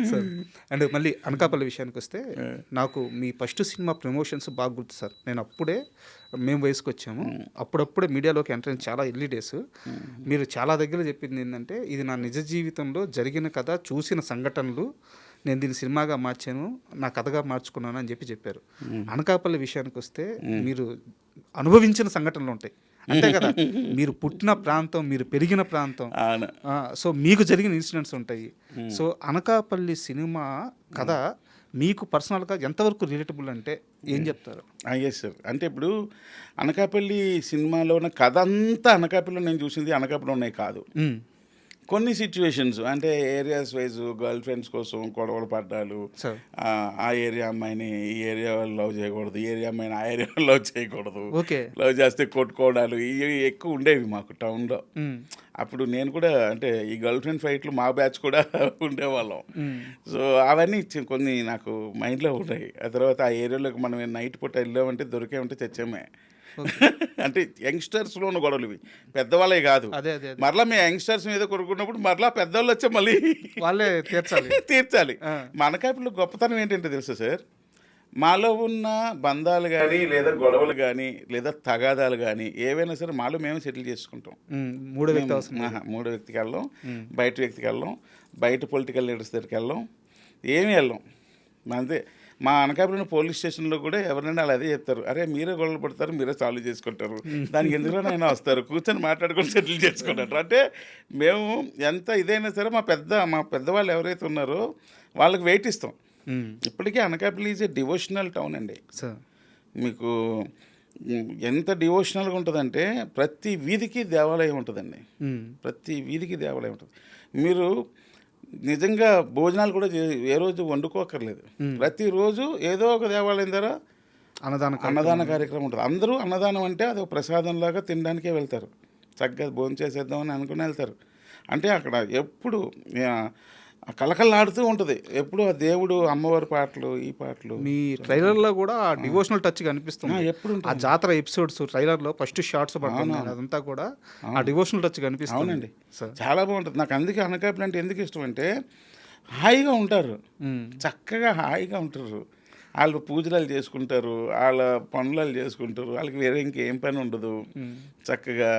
సార్. అండ్ మళ్ళీ అనకాపల్లి విషయానికి వస్తే నాకు మీ ఫస్ట్ సినిమా ప్రమోషన్స్ బాగా గుర్తు సార్. నేను అప్పుడే మేము వయసుకు వచ్చాము, అప్పుడప్పుడే మీడియాలోకి ఎంటర్ అయిన చాలా ఎర్లీ డేస్. మీరు చాలా దగ్గర చెప్పింది ఏంటంటే, ఇది నా నిజ జీవితంలో జరిగిన కథ, చూసిన సంఘటనలు, నేను దీన్ని సినిమాగా మార్చాను, నా కథగా మార్చుకున్నాను అని చెప్పారు. అనకాపల్లి విషయానికి వస్తే మీరు అనుభవించిన సంఘటనలు ఉంటాయి అంతే కదా. మీరు పుట్టిన ప్రాంతం, మీరు పెరిగిన ప్రాంతం, సో మీకు జరిగిన ఇన్సిడెంట్స్ ఉంటాయి. సో అనకాపల్లి సినిమా కథ మీకు పర్సనల్గా ఎంతవరకు రిలేటబుల్ అంటే ఏం చెప్తారు? Yes sir. అంటే ఇప్పుడు అనకాపల్లి సినిమాలో ఉన్న కథ అంతా అనకాపల్లిలో నేను చూసింది అనకాపల్లిలో ఉన్నాయి కాదు. కొన్ని సిచ్యువేషన్స్ అంటే ఏరియాస్ వైజ్ గర్ల్ ఫ్రెండ్స్ కోసం గొడవలు పడ్డాలు, ఆ ఏరియా అమ్మాయిని ఈ ఏరియా వాళ్ళు లవ్ చేయకూడదు, ఈ ఏరియా అమ్మాయిని ఆ ఏరియా వాళ్ళు లవ్ చేయకూడదు, లవ్ చేస్తే కొట్టుకోవడాలు ఇవి ఎక్కువ ఉండేవి మాకు టౌన్లో. అప్పుడు నేను కూడా అంటే ఈ గర్ల్ ఫ్రెండ్ ఫైట్లు మా బ్యాచ్ కూడా ఉండేవాళ్ళం. సో అవన్నీ కొన్ని నాకు మైండ్లో ఉన్నాయి. ఆ తర్వాత ఆ ఏరియాలోకి మనం నైట్ పూట వెళ్ళామంటే దొరికామంటే చచ్చామే. అంటే యంగ్స్టర్స్లో ఉన్న గొడవలు ఇవి, పెద్దవాళ్ళే కాదు. మరలా మేము యంగ్స్టర్స్ మీద కొనుక్కున్నప్పుడు మరలా పెద్దవాళ్ళు వచ్చే మళ్ళీ వాళ్ళే తీర్చాలి. మనకాపల్లో గొప్పతనం ఏంటంటే తెలుసా సార్, మాలో ఉన్న బంధాలు కానీ లేదా గొడవలు కానీ లేదా తగాదాలు కానీ ఏవైనా సరే మాలో మేము సెటిల్ చేసుకుంటాం. మూడో వ్యక్తికి వెళ్ళాం, బయట వ్యక్తికి వెళ్ళాం, బయట పొలిటికల్ లీడర్స్ దగ్గరికి వెళ్ళాం, ఏమీ వెళ్ళాం. అంతే. మా అనకాపల్లి పోలీస్ స్టేషన్లో కూడా ఎవరైనా అలా అదే చెప్తారు, అరే మీరే గొడవలు పడతారు, మీరే సాల్వ్ చేసుకుంటారు, దానికి ఎందుకైనా వస్తారు, కూర్చొని మాట్లాడుకొని సెటిల్ చేసుకుంటారు. అంటే మేము ఎంత ఇదైనా సరే మా పెద్దవాళ్ళు ఎవరైతే ఉన్నారో వాళ్ళకి వెయిట్ ఇస్తాం. ఇప్పటికీ Anakapalli is a devotional town అండి. మీకు ఎంత డివోషనల్గా ఉంటుందంటే ప్రతి వీధికి దేవాలయం ఉంటుందండి. ప్రతి వీధికి దేవాలయం ఉంటుంది. మీరు నిజంగా భోజనాలు కూడా ఏ రోజు వండుకోకర్లేదు. ప్రతిరోజు ఏదో ఒక దేవాలయం ద్వారా అన్నదాన కార్యక్రమం ఉంటుంది. అందరూ అన్నదానం అంటే అది ఒక ప్రసాదంలాగా తినడానికే వెళ్తారు. చక్కగా భోజనం చేసేద్దామని అనుకుని వెళ్తారు. అంటే అక్కడ ఎప్పుడు కలకల్లాడుతూ ఉంటుంది. ఎప్పుడు ఆ దేవుడు, అమ్మవారి పాటలు, ఈ పాటలు. మీ ట్రైలర్లో కూడా డివోషనల్ టచ్ కనిపిస్తుంది. ఎప్పుడు ఆ జాతర ఎపిసోడ్స్ ట్రైలర్లో ఫస్ట్ షార్ట్స్ పడుతున్నాయి, అదంతా కూడా ఆ డివోషనల్ టచ్ కనిపిస్తుంది. అవునండి, చాలా బాగుంటుంది. నాకు అందుకే అనకాపల్లి అంటే ఎందుకు ఇష్టం అంటే హాయిగా ఉంటారు, చక్కగా హాయిగా ఉంటారు. వాళ్ళు పూజలు చేసుకుంటారు, వాళ్ళ పనులు చేసుకుంటారు, వాళ్ళకి వేరే ఇంకేం పని ఉండదు. చక్కగా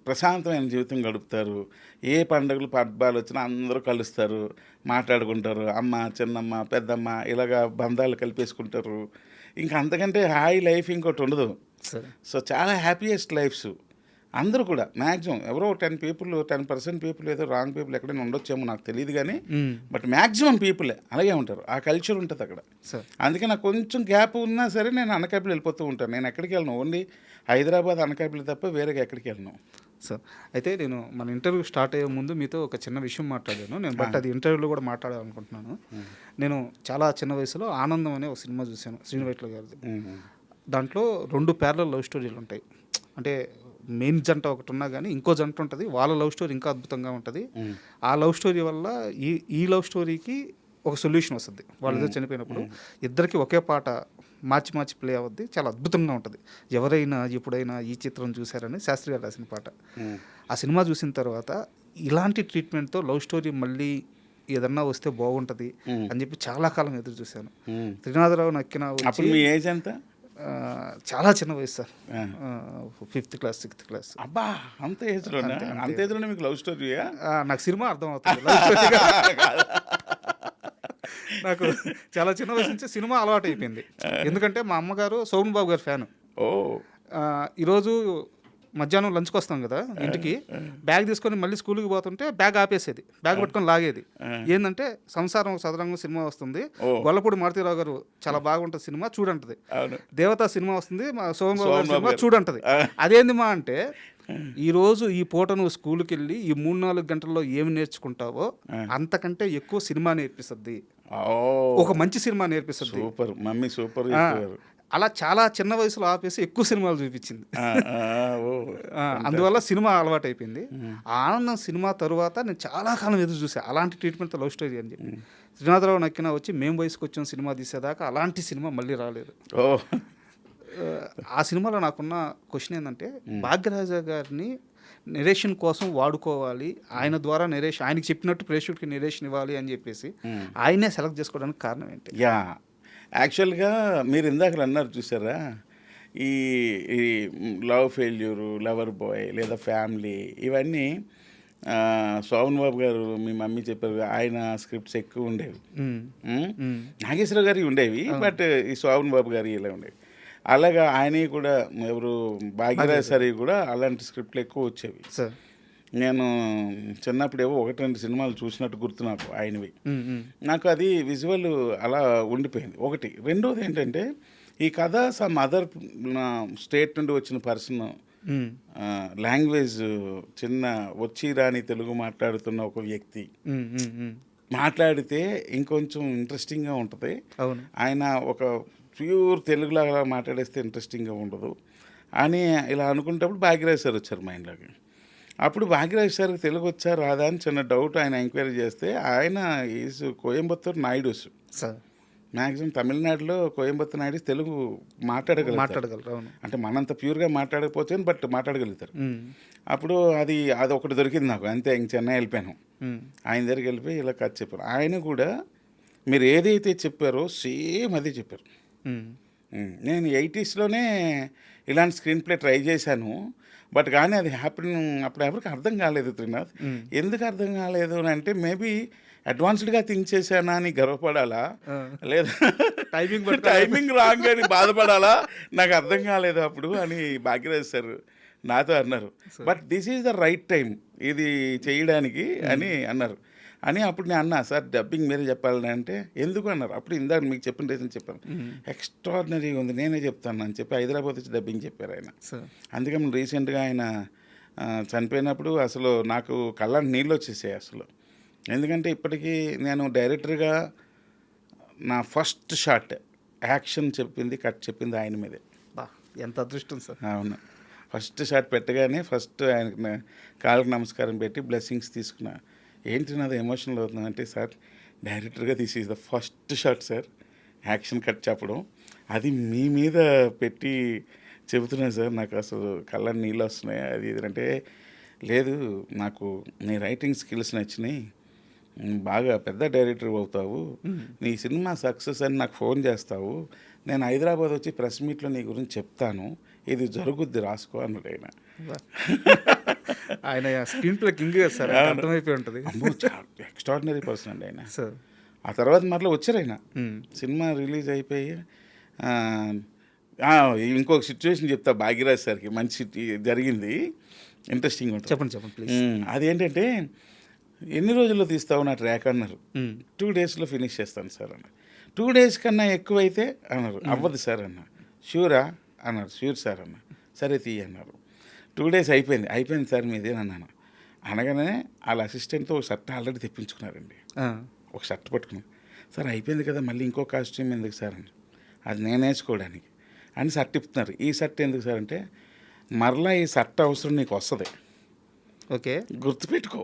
ప్రశాంతమైన జీవితం గడుపుతారు. ఏ పండుగలు పబ్బాలు వచ్చినా అందరూ కలుస్తారు, మాట్లాడుకుంటారు. అమ్మ, చిన్నమ్మ, పెద్దమ్మ ఇలాగా బంధాలు కలిపేసుకుంటారు. ఇంకా అంతకంటే హాయి లైఫ్ ఇంకోటి ఉండదు. సో చాలా హ్యాపీయెస్ట్ లైఫ్స్ అందరూ కూడా. మ్యాక్సిమం ఎవరో 10% పీపుల్ ఏదో రాంగ్ పీపుల్ ఎక్కడైనా ఉండొచ్చేమో నాకు తెలియదు కానీ, బట్ మ్యాక్సిమం పీపులే అలాగే ఉంటారు. ఆ కల్చర్ ఉంటుంది అక్కడ. అందుకే నాకు కొంచెం గ్యాప్ ఉన్నా సరే నేను అనకాపల్లి వెళ్ళిపోతూ ఉంటాను. నేను ఎక్కడికి వెళ్ళను, ఓన్లీ హైదరాబాద్ అనకాపల్లి తప్ప వేరేగా ఎక్కడికి వెళ్ళను సార్. అయితే నేను మన ఇంటర్వ్యూ స్టార్ట్ అయ్యే ముందు మీతో ఒక చిన్న విషయం మాట్లాడాను నేను, బట్ అది ఇంటర్వ్యూలో కూడా మాట్లాడాలనుకుంటున్నాను. నేను చాలా చిన్న వయసులో ఆనందం అనే ఒక సినిమా చూశాను, శ్రీనివైట్ల గారిది. దాంట్లో 2 ప్యారలల్ లవ్ స్టోరీలు ఉంటాయి. అంటే మెయిన్ జంట ఒకటి ఉన్నా కానీ ఇంకో జంట ఉంటుంది, వాళ్ళ లవ్ స్టోరీ ఇంకా అద్భుతంగా ఉంటుంది. ఆ లవ్ స్టోరీ వల్ల ఈ లవ్ స్టోరీకి ఒక సొల్యూషన్ వస్తుంది. వాళ్ళిద్దరు చనిపోయినప్పుడు ఇద్దరికి ఒకే పాట మార్చి ప్లే అవుద్ది, చాలా అద్భుతంగా ఉంటుంది. ఎవరైనా ఎప్పుడైనా ఈ చిత్రం చూశారని శాస్త్రి గారు రాసిన పాట. ఆ సినిమా చూసిన తర్వాత ఇలాంటి ట్రీట్మెంట్తో లవ్ స్టోరీ మళ్ళీ ఏదన్నా వస్తే బాగుంటుంది అని చెప్పి చాలా కాలం ఎదురు చూశాను. త్రినాథరావు నక్కిన ఏజ్ ఎంత? చాలా చిన్న వయసు sir, 5th class 6th class. అబ్బా, అంత ఏజ్లోనే మీకు లవ్ స్టోరీ? నాకు సినిమా అర్థం అవుతుంది. నాకు చాలా చిన్న వయసు నుంచి సినిమా అలవాటు అయిపోయింది. ఎందుకంటే మా అమ్మగారు సోమన్ బాబు గారి ఫ్యాను. ఈరోజు మధ్యాహ్నం లంచ్కి వస్తాం కదా ఇంటికి, బ్యాగ్ తీసుకొని మళ్ళీ స్కూల్కి పోతుంటే బ్యాగ్ ఆపేసేది, బ్యాగ్ పట్టుకొని లాగేది. ఏంటంటే సంసారం సదరంగం సినిమా వస్తుంది, గొల్లపూడి మారుతీరావు గారు చాలా బాగుంటుంది సినిమా చూడంటది. దేవతా సినిమా వస్తుంది, సోమన్ బాబు గారి సినిమా చూడంటది. అదేంది మా అంటే, ఈరోజు ఈ పూట నువ్వు స్కూల్కి వెళ్ళి ఈ 3-4 గంటల్లో ఏమి నేర్చుకుంటావో అంతకంటే ఎక్కువ సినిమా నేర్పిస్తుంది, ఒక మంచి సినిమా నేర్పిస్తుంది. Super mummy, super. అలా చాలా చిన్న వయసులో ఆపేసి ఎక్కువ సినిమాలు చూపించింది. ఆ, ఆ, ఓ అందువల్ల సినిమా అలవాటు అయిపోయింది. ఆనందం సినిమా తరువాత నేను చాలా కాలం ఎదురు చూసాను అలాంటి ట్రీట్మెంట్ లవ్ స్టోరీ అని చెప్పి. శ్రీనాథరావు నక్కిన వచ్చి మేము వయసుకు వచ్చిన సినిమా తీసేదాకా అలాంటి సినిమా మళ్ళీ రాలేదు. ఓ ఆ సినిమాలో నాకున్న క్వశ్చన్ ఏంటంటే భాగ్యరాజా గారిని నెరేషన్ కోసం వాడుకోవాలి, ఆయన ద్వారా నెరేషన్ ఆయనకి చెప్పినట్టు ప్రేక్షకుడికి నెరేషన్ ఇవ్వాలి అని చెప్పేసి ఆయనే సెలెక్ట్ చేసుకోవడానికి కారణం ఏంటి? యా, యాక్చువల్గా మీరు ఇందాక అన్నారు చూసారా, ఈ ఈ లవ్ ఫెయిల్యూరు, లవర్ బాయ్ లేదా ఫ్యామిలీ, ఇవన్నీ శోభన్ బాబు గారు మీ మమ్మీ చెప్పారు ఆయన స్క్రిప్ట్స్ ఎక్కువ ఉండేవి. నాగేశ్వరరావు గారి ఉండేవి, బట్ ఈ శోభన్ బాబు గారి ఇలా ఉండేవి. అలాగా ఆయనవి కూడా ఎవరు భాగ్యరాజ్ సార్ కూడా అలాంటి స్క్రిప్ట్లు ఎక్కువ వచ్చేవి. సార్ నేను చిన్నప్పుడు ఏవో 1-2 సినిమాలు చూసినట్టు గుర్తు నాకు ఆయనవి. నాకు అది విజువల్ అలా ఉండిపోయింది ఒకటి. రెండోది ఏంటంటే ఈ కథ సమ్ అదర్ స్టేట్ నుండి వచ్చిన పర్సన్, లాంగ్వేజ్ చిన్న వచ్చి రాని తెలుగు మాట్లాడుతున్న ఒక వ్యక్తి మాట్లాడితే ఇంకొంచెం ఇంట్రెస్టింగ్గా ఉంటుంది. అవును, ఆయన ఒక ప్యూర్ తెలుగులాగా మాట్లాడేస్తే ఇంట్రెస్టింగ్గా ఉండదు అని ఇలా అనుకునేటప్పుడు భాగ్యరాజ్ సార్ వచ్చారు మైండ్లోకి. అప్పుడు భాగ్యరాజ్ సార్కి తెలుగు వచ్చా రాదా అని చిన్న డౌట్ ఆయన ఎంక్వైరీ చేస్తే ఆయన is Coimbatore Naidu's. Sir maximum తమిళనాడులో కోయంబత్తూర్ నాయుడు తెలుగు మాట్లాడగలరు. అవును, అంటే మనంత ప్యూర్గా మాట్లాడకపోతే బట్ మాట్లాడగలుగుతారు. అప్పుడు అది ఒకటి దొరికింది నాకు, అంతే. ఇంక చెన్నై వెళ్ళిపోయాను, ఆయన దగ్గరికి వెళ్ళిపోయి ఇలా కథ చెప్పారు. ఆయన కూడా మీరు ఏదైతే చెప్పారో సేమ్ అదే చెప్పారు. నేను 80sలోనే ఇలాంటి స్క్రీన్ ప్లే ట్రై చేశాను, బట్ కానీ అది హ్యాపీ అప్పుడు ఎవరికి అర్థం కాలేదు త్రినాథ్. ఎందుకు అర్థం కాలేదు అని అంటే మేబీ అడ్వాన్స్డ్గా థింక్ చేశానా అని గర్వపడాలా, లేదా టైమింగ్ రాంగ్ అని బాధపడాలా, నాకు అర్థం కాలేదు అప్పుడు అని భాగ్యరాజ్ సార్ నాతో అన్నారు. But this is the right time ఇది చేయడానికి అని అన్నారు. అని అప్పుడు నేను అన్నా, సార్ డబ్బింగ్ మీరే చెప్పాలని అంటే ఎందుకు అన్నారు. అప్పుడు ఇందాక మీకు చెప్పిన రీజన్ చెప్పాను, ఎక్స్ట్రాడినరీగా ఉంది నేనే చెప్తాను అని చెప్పి హైదరాబాద్ వచ్చి డబ్బింగ్ చెప్పారు ఆయన. అందుకని రీసెంట్గా ఆయన చనిపోయినప్పుడు అసలు నాకు కళ్ళ నీళ్ళు వచ్చేసాయి అసలు. ఎందుకంటే ఇప్పటికీ నేను డైరెక్టర్గా నా ఫస్ట్ షాట్ యాక్షన్ చెప్పింది, కట్ చెప్పింది ఆయన మీదే. ఎంత అదృష్టం సార్. అవును, ఫస్ట్ షాట్ పెట్టగానే ఫస్ట్ ఆయనకు కాళ్ళకి నమస్కారం పెట్టి బ్లెస్సింగ్స్ తీసుకున్నా. ఏంటి నాది ఎమోషనల్ అవుతుందంటే, సార్ డైరెక్టర్గా this is the first shot sir action cut చెప్పడం, అది మీ మీద పెట్టి చెబుతున్నాను సార్, నాకు అసలు కళ్ళ నీళ్ళు వస్తున్నాయి అది ఇది అంటే. లేదు, నాకు నీ రైటింగ్ స్కిల్స్ నచ్చినాయి, బాగా పెద్ద డైరెక్టర్ అవుతావు, నీ సినిమా సక్సెస్ అని నాకు ఫోన్ చేస్తావు, నేను హైదరాబాద్ వచ్చి ప్రెస్ మీట్లో నీ గురించి చెప్తాను, ఇది జరుగుద్ది రాసుకో అన్నాడు ఆయన. ఆయన స్క్రీన్ ప్లే కింగ్ సార్, అర్థమైపోయి ఉంటుంది. ఎక్స్ట్రాడినరీ పర్సన్ అండి ఆయన. సార్ ఆ తర్వాత మరలా వచ్చారు ఆయన, సినిమా రిలీజ్ అయిపోయి. ఇంకొక సిచ్యువేషన్ చెప్తా భాగ్యరాజ్ సార్కి, మంచి జరిగింది, ఇంట్రెస్టింగ్ ఉంటుంది. చెప్పండి ప్లీజ్. అదేంటంటే, ఎన్ని రోజుల్లో తీస్తావు నా ట్రాక్ అన్నారు. 2 daysలో ఫినిష్ చేస్తాను సార్ అన్న. 2 days కన్నా ఎక్కువైతే అన్నారు, అవ్వదు సార్ అన్న. షూరా అన్నారు, షూర్ సార్ అన్న. సరే తీయ అన్నారు. 2 days అయిపోయింది సార్ మీదే అన్నాను. అనగానే వాళ్ళ అసిస్టెంట్తో ఒక షర్ట్ ఆల్రెడీ తెప్పించుకున్నారండి. ఒక షర్ట్ పట్టుకుని, సార్ అయిపోయింది కదా మళ్ళీ ఇంకో కాస్ట్యూమ్ ఎందుకు సార్ అని, అది నేను వేసుకోవడానికి అని షర్ట్ ఇప్పుతున్నారు. ఈ షర్ట్ ఎందుకు సార్ అంటే, మరలా ఈ షర్ట్ అవసరం నీకు వస్తుంది, ఓకే గుర్తుపెట్టుకో.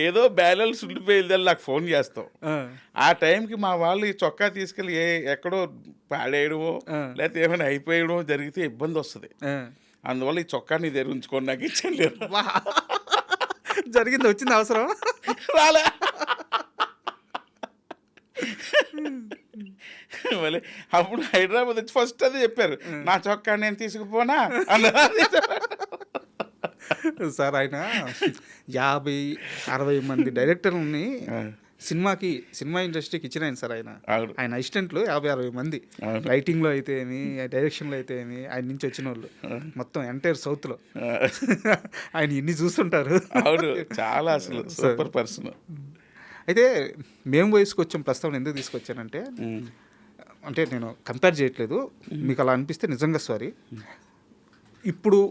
ఏదో బ్యాలెన్స్ ఉండిపోయింది నాకు ఫోన్ చేస్తావు. ఆ టైంకి మా వాళ్ళు ఈ చొక్కా తీసుకెళ్ళి ఎక్కడో పాడేయడమో లేకపోతే ఏమైనా అయిపోయడమో జరిగితే ఇబ్బంది వస్తుంది. అందువల్ల ఈ చొక్కాని దగ్గర ఉంచుకొని నాకు ఇచ్చాను. జరిగింది, వచ్చింది అవసరం రాలే. మళ్ళీ అప్పుడు హైదరాబాద్ వచ్చి ఫస్ట్ అదే చెప్పారు, నా చొక్కా నేను తీసుకుపోనా అన్నది సార్. ఆయన 50-60 మంది డైరెక్టర్ని సినిమా ఇండస్ట్రీకి ఇచ్చిన ఆయన సార్. ఆయన అసిస్టెంట్లు 50-60 మంది, రైటింగ్లో అయితే ఏమి, డైరెక్షన్లో అయితే ఏమి, ఆయన నుంచి వచ్చిన వాళ్ళు మొత్తం ఎంటైర్ సౌత్లో ఆయన ఇన్ని చూస్తుంటారు. అవును, చాలా అసలు సూపర్ పర్సన్. అయితే మేము వయసుకు వచ్చాం ప్రస్తావన ఎందుకు తీసుకొచ్చానంటే, అంటే నేను కంపేర్ చేయట్లేదు, మీకు అలా అనిపిస్తే నిజంగా సారీ. ఇప్పుడు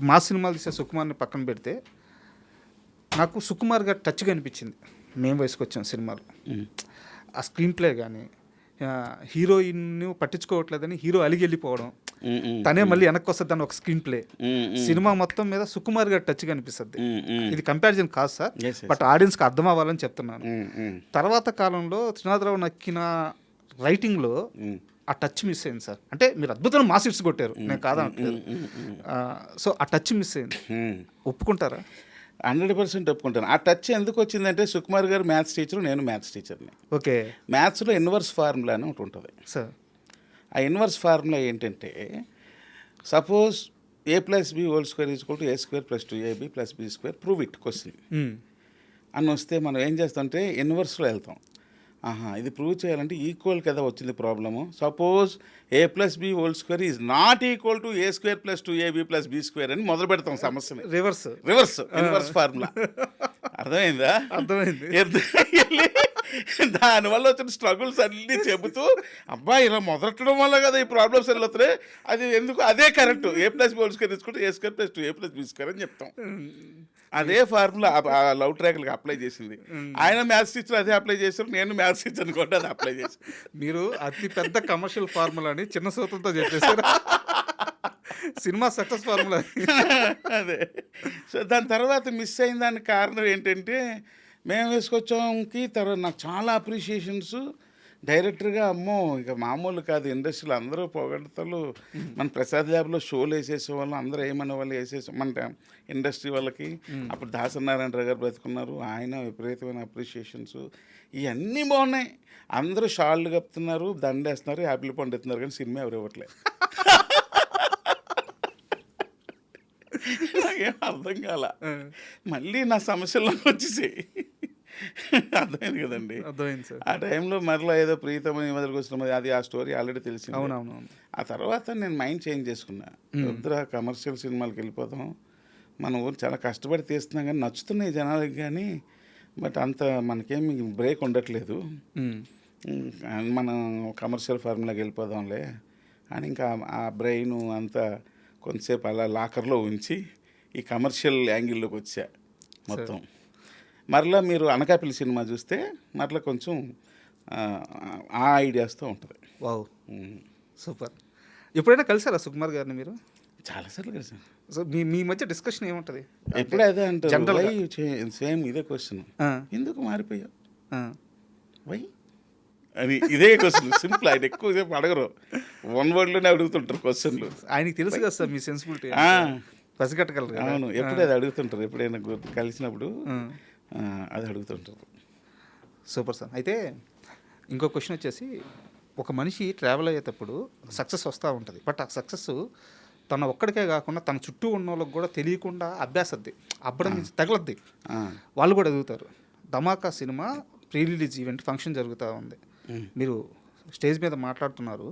మా సినిమాలు తీసే సుకుమార్ని పక్కన పెడితే నాకు సుకుమార్ గారు టచ్గా అనిపించింది మేము వయసుకు వచ్చాం సినిమాలు. ఆ స్క్రీన్ ప్లే కానీ, హీరోయిన్ పట్టించుకోవట్లేదని హీరో అలిగి వెళ్ళిపోవడం, తనే మళ్ళీ వెనక్కి వస్తుంది అని ఒక స్క్రీన్ ప్లే. సినిమా మొత్తం మీద సుకుమార్ గారి టచ్ కనిపిస్తుంది. ఇది కంపారిజన్ కాదు సార్, బట్ ఆడియన్స్కి అర్థం అవ్వాలని చెప్తున్నాను. తర్వాత కాలంలో త్రినాథరావు నక్కిన రైటింగ్లో ఆ టచ్ మిస్ అయింది సార్. అంటే మీరు అద్భుతమైన మాస్ హిట్స్ కొట్టారు, నేను కాదనట్లేదు. సో ఆ టచ్ మిస్ అయింది, ఒప్పుకుంటారా? 100% ఒప్పుకుంటాను. ఆ టచ్ ఎందుకు వచ్చిందంటే సుకుమార్ గారు మ్యాథ్స్ టీచరు, నేను మ్యాథ్స్ టీచర్ని. ఓకే. మ్యాథ్స్లో ఇన్వర్స్ ఫార్ములా అని ఒకటి ఉంటుంది సార్. ఆ ఇన్వర్స్ ఫార్ములా ఏంటంటే, suppose a+b² = a² + 2ab + b² prove it question అని వస్తే మనం ఏం చేస్తామంటే ఇన్వర్స్లో వెళ్తాం. ఇది ప్రూవ్ చేయాలంటే ఈక్వల్ కదా వచ్చింది problem. Suppose a+b² = a² + 2ab + b² అని మొదలు పెడతాం సమస్యని. Reverse inverse formula. అర్థమైందా? అర్థమైంది. దానివల్ల వచ్చిన స్ట్రగుల్స్ అన్నీ చెబుతూ అబ్బాయి ఇలా మొదలెట్టడం వల్ల కదా ఈ ప్రాబ్లమ్స్ అన్నీ వస్తున్నాయి, అది ఎందుకు అదే కరెక్ట్, a+b² తీసుకుంటే a² + 2a + b² అని చెప్తాం. అదే ఫార్ములా లవ్ ట్రాక్లకు అప్లై చేసింది. ఆయన మ్యాథ్స్ టీచర్ అదే అప్లై చేశారు, నేను మ్యాథ్స్ టీచర్ అనుకుంటే అది అప్లై చేశాను. మీరు అతి పెద్ద కమర్షియల్ ఫార్ములాని చిన్న సూత్రంతో చెప్పేశారు. సినిమా సక్సెస్ ఫార్ములా అదే. సో దాని తర్వాత మిస్ అయిన దానికి కారణం ఏంటంటే, మేము వేసుకొచ్చాంకి తర్వాత నాకు చాలా అప్రిషియేషన్స్. డైరెక్టర్గా అమ్మో ఇక మామూలు కాదు, ఇండస్ట్రీలో అందరూ పొగడతలు. మన ప్రసాద్ ల్యాబ్లో షోలు వేసేసే వాళ్ళు అందరూ ఏమనే వాళ్ళు వేసేసాం మన ఇండస్ట్రీ వాళ్ళకి. అప్పుడు దాసనారాయణరావు గారు బ్రతుకున్నారు, ఆయన విపరీతమైన అప్రిషియేషన్స్. ఇవన్నీ బాగున్నాయి. అందరూ షాళ్ళు కప్పుతున్నారు, దండేస్తున్నారు, యాపిల్ పండు ఎత్తున్నారు, కానీ సినిమా ఎవరు ఇవ్వట్లేదు. నాకేం అర్థం కాల. మళ్ళీ నా సమస్యల్లోకి వచ్చేసాయి. అర్థమైంది కదండి. అర్థమైంది సార్. ఆ టైంలో మరలా ఏదో ప్రీతమని మొదలుకు వచ్చిన అది ఆ స్టోరీ ఆల్రెడీ తెలిసింది. అవునవును. ఆ తర్వాత నేను మైండ్ చేంజ్ చేసుకున్నా. వద్దురా కమర్షియల్ సినిమాలకు వెళ్ళిపోతాం, మన ఊరు చాలా కష్టపడి తీస్తున్నాం కానీ నచ్చుతున్నాయి జనాలకి, కానీ బట్ అంత మనకేమి బ్రేక్ ఉండట్లేదు, మనం కమర్షియల్ ఫార్ములాకి వెళ్ళిపోదాంలే అని ఇంకా ఆ బ్రెయిన్ అంతా కొంతసేపు అలా లాకర్లో ఉంచి ఈ కమర్షియల్ యాంగిల్లోకి వచ్చా మొత్తం. మరలా మీరు అనకాపల్లి సినిమా చూస్తే మరలా కొంచెం ఆ ఐడియాస్తో ఉంటుంది. Wow, super. ఎప్పుడైనా కలిసారా సుకుమార్ గారిని మీరు? చాలాసార్లు కలిసాను. సో మీ మధ్య డిస్కషన్ ఏముంటుంది? ఎప్పుడు అదే అంటే సేమ్ ఇదే క్వశ్చన్, ఎందుకు మారిపోయావు వై అని ఇదే క్వశ్చన్. సింపుల్. ఆయన ఎక్కువ సేపు అడగరు, వన్ వర్డ్లోనే అడుగుతుంటారు క్వశ్చన్లు. ఆయనకి తెలుసు కదా సార్ మీ సెన్సిబిలిటీ, పసిగట్టగలరు. అవును, ఎప్పుడు అది అడుగుతుంటారు, ఎప్పుడైనా కలిసినప్పుడు అది అడుగుతుంటారు. Super sir. అయితే ఇంకో క్వశ్చన్ వచ్చేసి, ఒక మనిషి ట్రావెల్ అయ్యేటప్పుడు సక్సెస్ వస్తూ ఉంటుంది, బట్ ఆ సక్సెస్ తన ఒక్కడికే కాకుండా తన చుట్టూ ఉన్న వాళ్ళకి కూడా తెలియకుండా అభ్యాసద్ది, అబ్బడం నుంచి తగలద్ది, వాళ్ళు కూడా ఎదుగుతారు. Dhamaka cinema pre release event function జరుగుతూ ఉంది. మీరు స్టేజ్ మీద మాట్లాడుతున్నారు,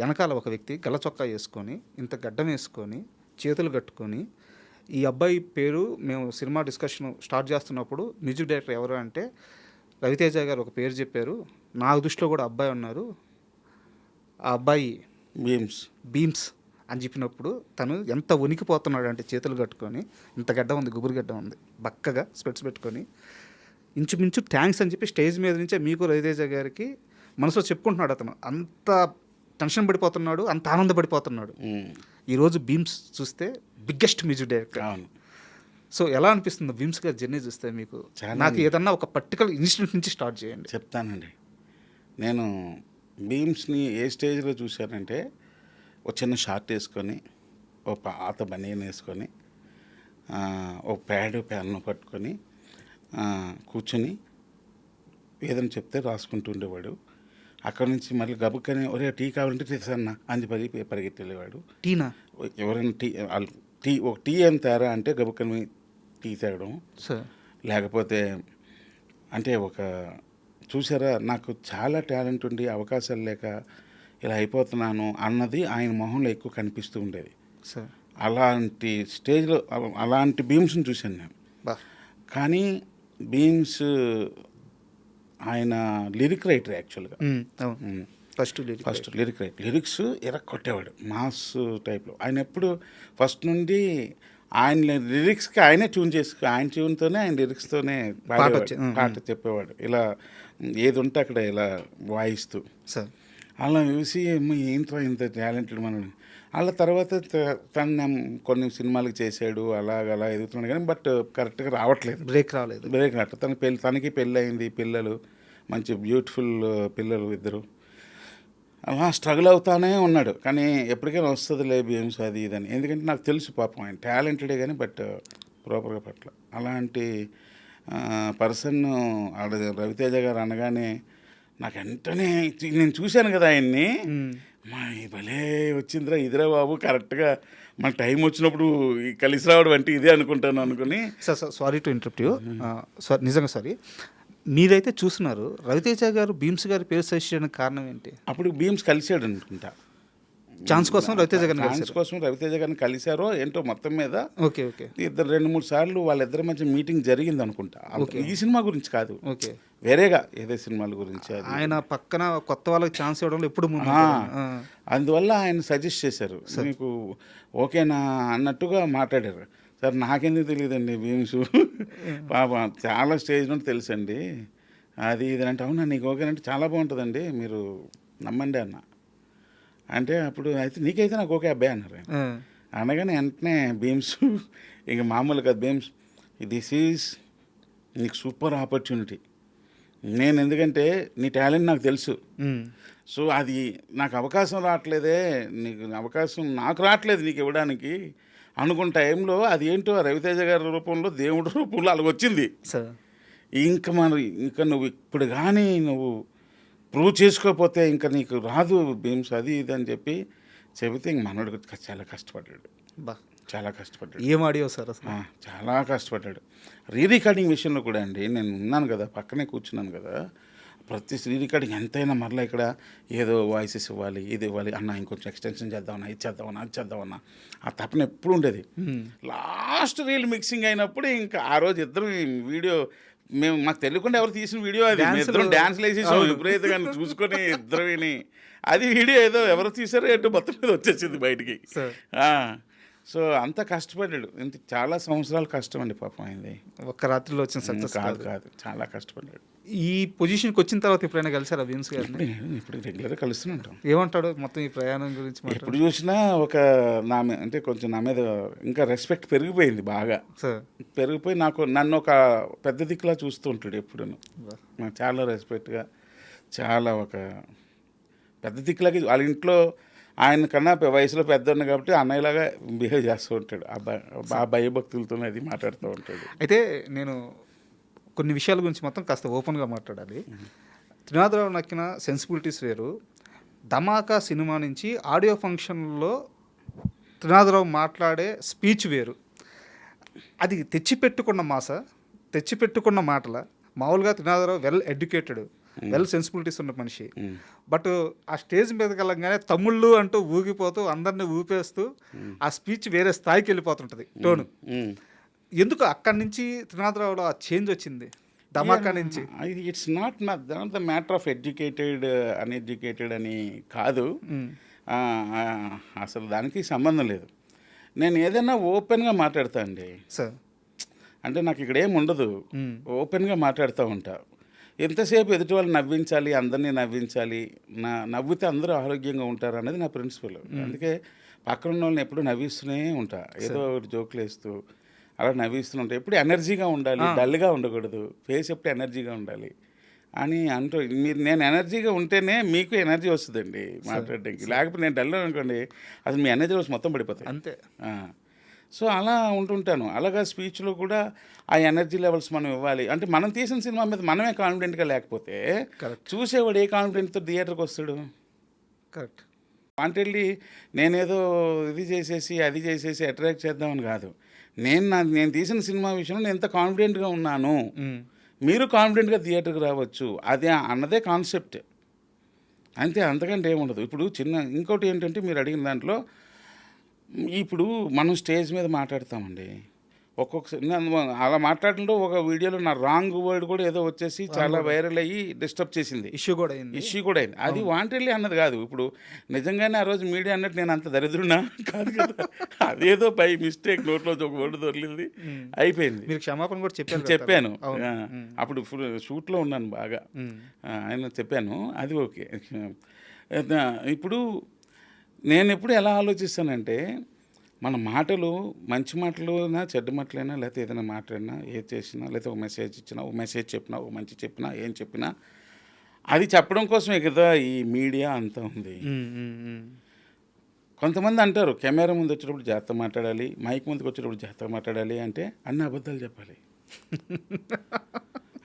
వెనకాల ఒక వ్యక్తి గల్ల చొక్కా వేసుకొని ఇంత గడ్డం వేసుకొని చేతులు కట్టుకొని, ఈ అబ్బాయి పేరు మేము సినిమా డిస్కషన్ స్టార్ట్ చేస్తున్నప్పుడు మ్యూజిక్ డైరెక్టర్ ఎవరు అంటే రవితేజ గారు ఒక పేరు చెప్పారు, నా దృష్టిలో కూడా అబ్బాయి ఉన్నారు, ఆ అబ్బాయి బీమ్స్ అని చెప్పినప్పుడు తను ఎంత వణికిపోతున్నాడు అంటే చేతులు కట్టుకొని, ఇంత గడ్డ ఉంది, గుబురు గడ్డ ఉంది, బక్కగా స్పెట్స్ పెట్టుకొని ఇంచుమించు థ్యాంక్స్ అని చెప్పి స్టేజ్ మీద నుంచే మీకు రవితేజ గారికి మనసులో చెప్పుకుంటున్నాడు. అతను అంత టెన్షన్ పడిపోతున్నాడు, అంత ఆనందపడిపోతున్నాడు. ఈరోజు బీమ్స్ చూస్తే బిగ్గెస్ట్ మ్యూజిక్ డైరెక్టర్. సో ఎలా అనిపిస్తుంది బీమ్స్ గారి జర్నీ చూస్తే మీకు? నాకు ఏదన్నా ఒక పర్టికులర్ ఇన్సిడెంట్ నుంచి స్టార్ట్ చేయండి. చెప్తానండి. నేను బీమ్స్ని ఏ స్టేజ్లో చూశానంటే, ఒక చిన్న షార్ట్ వేసుకొని, ఓ పాత బనీన్ వేసుకొని, ఓ ప్యాడ్ పెన్ను పట్టుకొని కూర్చొని ఏదైనా చెప్తే రాసుకుంటూ ఉండేవాడు. అక్కడ నుంచి మళ్ళీ గబుక్కని ఒరే టీ కావాలంటే తెసన్నా అని పరిగెత్తి వెళ్ళేవాడు. టీనా? ఎవరైనా ఒక టీ ఏం తేరా అంటే గబుక్కని టీ తాగడం. లేకపోతే అంటే ఒక చూసారా, నాకు చాలా టాలెంట్ ఉండి అవకాశాలు లేక ఇలా అయిపోతున్నాను అన్నది ఆయన మొహంలో ఎక్కువ కనిపిస్తూ ఉండేది. అలాంటి స్టేజ్లో అలాంటి బీమ్స్ని చూశాను నేను. కానీ బీమ్స్ ఆయన లిరిక్ రైటర్ యాక్చువల్గా. ఫస్ట్ లిరిక్ రైటర్, లిరిక్స్ ఎరక్కొట్టేవాడు మాస్ టైప్లో. ఆయన ఎప్పుడు ఫస్ట్ నుండి ఆయన లిరిక్స్కి ఆయనే ట్యూన్ ఆయన ట్యూన్తోనే ఆయన లిరిక్స్తోనే పాట చెప్పేవాడు. ఇలా ఏది ఉంటే అక్కడ ఇలా వాయిస్తూ సార్ అలా చూసి "అమ్మ, ఏంట్రా ఇంత టాలెంటెడ్ మనని." అలా తర్వాత తను కొన్ని సినిమాలకు చేశాడు, అలా ఎదుగుతున్నాడు కానీ బట్ కరెక్ట్గా రావట్లేదు, బ్రేక్ రాలేదు. బ్రేక్ రావట్లేదు. తనకి పెళ్ళి అయింది, పిల్లలు మంచి బ్యూటిఫుల్ పిల్లలు ఇద్దరు. అలా స్ట్రగుల్ అవుతానే ఉన్నాడు కానీ ఎప్పటికైనా వస్తుందిలే బీమ్స్ అది ఇదని. ఎందుకంటే నాకు తెలుసు పాపం ఆయన టాలెంటెడే కానీ బట్ ప్రాపర్గా పట్ల. అలాంటి పర్సన్ రవితేజ గారు అనగానే నాకు వెంటనే నేను చూశాను కదా ఆయన్ని, మా ఈ భలే వచ్చిందిరా ఇదిరా బాబు, కరెక్ట్గా మన టైం వచ్చినప్పుడు కలిసి రావడం అంటే ఇదే అనుకుంటాను అనుకుని. Sir sorry to interrupt you, sir నిజంగా సారీ. మీరైతే చూస్తున్నారు, రవితేజ గారు భీమ్స్ గారి పేరు సజెస్ట్ చేయడానికి కారణం ఏంటి? అప్పుడు బీమ్స్ కలిసాడు అనుకుంటా, ఛాన్స్ కోసం రవితేజ గారిని ఛాన్స్ కలిసారు. కోసం రవితేజ గారిని కలిశారో ఏంటో మొత్తం మీద ఓకే ఓకే ఇద్దరు 2-3 సార్లు వాళ్ళిద్దరి మధ్య మీటింగ్ జరిగింది అనుకుంటా. ఈ సినిమా గురించి కాదు, ఓకే. వేరేగా ఏదో సినిమాల గురించి అది. ఆయన పక్కన కొత్త వాళ్ళకి ఛాన్స్ ఇవ్వడంలో ఎప్పుడు ముందు. అందువల్ల ఆయన సజెస్ట్ చేశారు, మీకు ఓకేనా అన్నట్టుగా మాట్లాడారు. సార్ నాకెందుకు తెలియదండి భీమ్స్ పాప చాలా స్టేజ్ నుండి తెలుసండి అది ఇది అంటే, అవునా నీకు ఓకేనంటే చాలా బాగుంటుందండి మీరు నమ్మండి అన్న. అంటే అప్పుడు అయితే నీకైతే నాకు ఓకే అబ్బాయి అన్నారు. అనగానే వెంటనే భీమ్స్ ఇంక మామూలు కాదు, భీమ్స్ దిస్ ఈజ్ నీకు సూపర్ ఆపర్చునిటీ. నేను ఎందుకంటే నీ టాలెంట్ నాకు తెలుసు, సో అది నాకు అవకాశం రావట్లేదే, నీకు అవకాశం నాకు రావట్లేదు నీకు ఇవ్వడానికి అనుకున్న టైంలో అది ఏంటో రవితేజ గారి రూపంలో దేవుడి రూపంలో అలాగ వచ్చింది. ఇంకా నువ్వు ఇప్పుడు కానీ నువ్వు ప్రూవ్ చేసుకోకపోతే ఇంకా నీకు రాదు భీమ్స్ అది ఇది అని చెబితే ఇంక మనోడు చాలా కష్టపడ్డాడు, చాలా కష్టపడ్డాడు. ఏం ఆడియో సార్ అసలు? చాలా కష్టపడ్డాడు. రికార్డింగ్ విషయంలో కూడా అండి, నేను ఉన్నాను కదా పక్కనే కూర్చున్నాను కదా, ప్రతి రికార్డింగ్ ఎంతైనా మరలా ఇక్కడ ఏదో వాయిసెస్ ఇవ్వాలి, ఇది ఇవ్వాలి అన్న, ఇంకొంచెం ఎక్స్టెన్షన్ చేద్దామన్నా, ఇది చేద్దామన్నా, అది చేద్దామన్నా, ఆ తపన ఎప్పుడు ఉండేది. లాస్ట్ రీల్ మిక్సింగ్ అయినప్పుడు ఇంకా ఆ రోజు ఇద్దరు వీడియో మాకు తెలియకుండా ఎవరు తీసిన వీడియో అది, ఇద్దరం డ్యాన్స్లు వేసేసాం విపరీతంగా చూసుకొని ఇద్దరు విని, అది వీడియో ఏదో ఎవరు తీసారో ఏంటో మొత్తం మీద వచ్చేసింది బయటికి. సో అంత కష్టపడ్డాడు, ఇంత చాలా సంవత్సరాలు కష్టం అండి పాపం అయింది, ఒక్క రాత్రిలో వచ్చిన సక్సెస్ కాదు, చాలా కష్టపడ్డాడు. ఈ పొజిషన్కి వచ్చిన తర్వాత ఎప్పుడైనా కలిసారా భీమ్స్ గారిని? ఇప్పుడు రెగ్యులర్గా కలుస్తుంటాం. ఏమంటాడు మొత్తం ఈ ప్రయాణం గురించి? ఎప్పుడు చూసినా ఒక అంటే కొంచెం నా మీద ఇంకా రెస్పెక్ట్ పెరిగిపోయింది బాగా, పెరిగిపోయి నన్ను ఒక పెద్ద దిక్కులా చూస్తూ ఉంటాడు ఎప్పుడు. నాకు చాలా రెస్పెక్ట్గా, చాలా ఒక పెద్ద దిక్కులాగా వాళ్ళ ఇంట్లో ఆయన కన్నా వయసులో పెద్దోడిని కాబట్టి అన్నయ్యలాగా బిహేవ్ చేస్తూ ఉంటాడు, ఆ భయభక్తులతో అది మాట్లాడుతూ ఉంటాడు. అయితే నేను కొన్ని విషయాల గురించి మొత్తం కాస్త ఓపెన్గా మాట్లాడాలి. త్రినాథరావు నక్కిన సెన్సిబిలిటీస్ వేరు, ధమాకా సినిమా నుంచి ఆడియో ఫంక్షన్లో త్రినాథరావు మాట్లాడే స్పీచ్ వేరు. అది తెచ్చిపెట్టుకున్న తెచ్చిపెట్టుకున్న మాటల. మామూలుగా Trinatha Rao well educated, well sensibilities ఉన్న మనిషి, బట్ ఆ స్టేజ్ మీదకి వెళ్ళగానే తమ్ముళ్ళు అంటూ ఊగిపోతూ అందరినీ ఊపేస్తూ ఆ స్పీచ్ వేరే స్థాయికి వెళ్ళిపోతుంటుంది టోను. ఎందుకు అక్కడి నుంచి త్రినాథరావులో ఆ చేంజ్ వచ్చింది ధమాకా నుంచి? It's not the matter of educated uneducated అని కాదు, అసలు దానికి సంబంధం లేదు. నేను ఏదైనా ఓపెన్గా మాట్లాడతా అండి సార్, అంటే నాకు ఇక్కడ ఏం ఉండదు, ఓపెన్గా మాట్లాడుతూ ఉంటా. ఎంతసేపు ఎదుటి వాళ్ళు నవ్వించాలి, అందరినీ నవ్వించాలి, నవ్వితే అందరూ ఆరోగ్యంగా ఉంటారు అనేది నా ప్రిన్సిపల్. అందుకే పక్కన ఉన్న వాళ్ళని ఎప్పుడు నవ్విస్తూనే ఉంటా, ఏదో ఒకటి జోకులు వేస్తూ అలా నవ్విస్తూనే ఉంటా. ఎప్పుడు ఎనర్జీగా ఉండాలి, డల్గా ఉండకూడదు, ఫేస్ ఎప్పుడు ఎనర్జీగా ఉండాలి అని అంటూ నేను ఎనర్జీగా ఉంటేనే మీకు ఎనర్జీ వస్తుందండి మాట్లాడడానికి. లేకపోతే నేను డల్ అనుకోండి అసలు మీ ఎనర్జీ వచ్చి మొత్తం పడిపోతాయి అంతే. సో అలా ఉంటుంటాను. అలాగా స్పీచ్లో కూడా ఆ ఎనర్జీ లెవెల్స్ మనం ఇవ్వాలి. అంటే మనం తీసిన సినిమా మీద మనమే కాన్ఫిడెంట్గా లేకపోతే చూసేవాడు ఏ కాన్ఫిడెంట్తో థియేటర్కి వస్తాడు? కరెక్ట్. వాంటెడ్లీ నేనేదో ఇది చేసేసి అది చేసేసి అట్రాక్ట్ చేద్దామని కాదు, నేను తీసిన సినిమా విషయంలో నేను ఎంత కాన్ఫిడెంట్గా ఉన్నాను, మీరు కాన్ఫిడెంట్గా థియేటర్కి రావచ్చు, అదే అన్నదే కాన్సెప్ట్ అంతే, అంతకంటే ఏముండదు. ఇప్పుడు ఇంకోటి ఏంటంటే మీరు అడిగిన దాంట్లో ఇప్పుడు మనం స్టేజ్ మీద మాట్లాడతామండి, ఒక్కొక్కసారి అలా మాట్లాడడంలో ఒక వీడియోలో నా రాంగ్ వర్డ్ కూడా ఏదో వచ్చేసి చాలా వైరల్ అయ్యి డిస్టర్బ్ చేసింది, ఇష్యూ కూడా అయింది. ఇష్యూ కూడా అయింది. అది వాంటెడ్లీ అన్నది కాదు. ఇప్పుడు నిజంగానే ఆ రోజు మీడియా అన్నట్టు నేను అంత దరిద్రున్నా కాదు కదా, అదేదో బై మిస్టేక్ నోట్లో ఒక వర్డ్ దొరికింది, అయిపోయింది. మీరు క్షమాపణ కూడా చెప్పాను. అప్పుడు ఫుల్ షూట్లో ఉన్నాను బాగా, ఆయన చెప్పాను, అది ఓకే. ఇప్పుడు నేను ఎప్పుడు ఎలా ఆలోచిస్తానంటే, మన మాటలు మంచి మాటలునా చెడ్డ మాటలైనా, లేకపోతే ఏదైనా మాట్లాడినా, ఏది చేసినా, లేకపోతే ఒక మెసేజ్ ఇచ్చినా, ఒక మెసేజ్ చెప్పినా, ఒక మంచి చెప్పినా, ఏం చెప్పినా అది చెప్పడం కోసమే కదా ఈ మీడియా అంతా ఉంది. కొంతమంది అంటారు కెమెరా ముందు వచ్చేటప్పుడు జాగ్రత్త మాట్లాడాలి, మైక్ ముందుకు వచ్చేటప్పుడు జాగ్రత్తగా మాట్లాడాలి అంటే అన్ని అబద్ధాలు చెప్పాలి.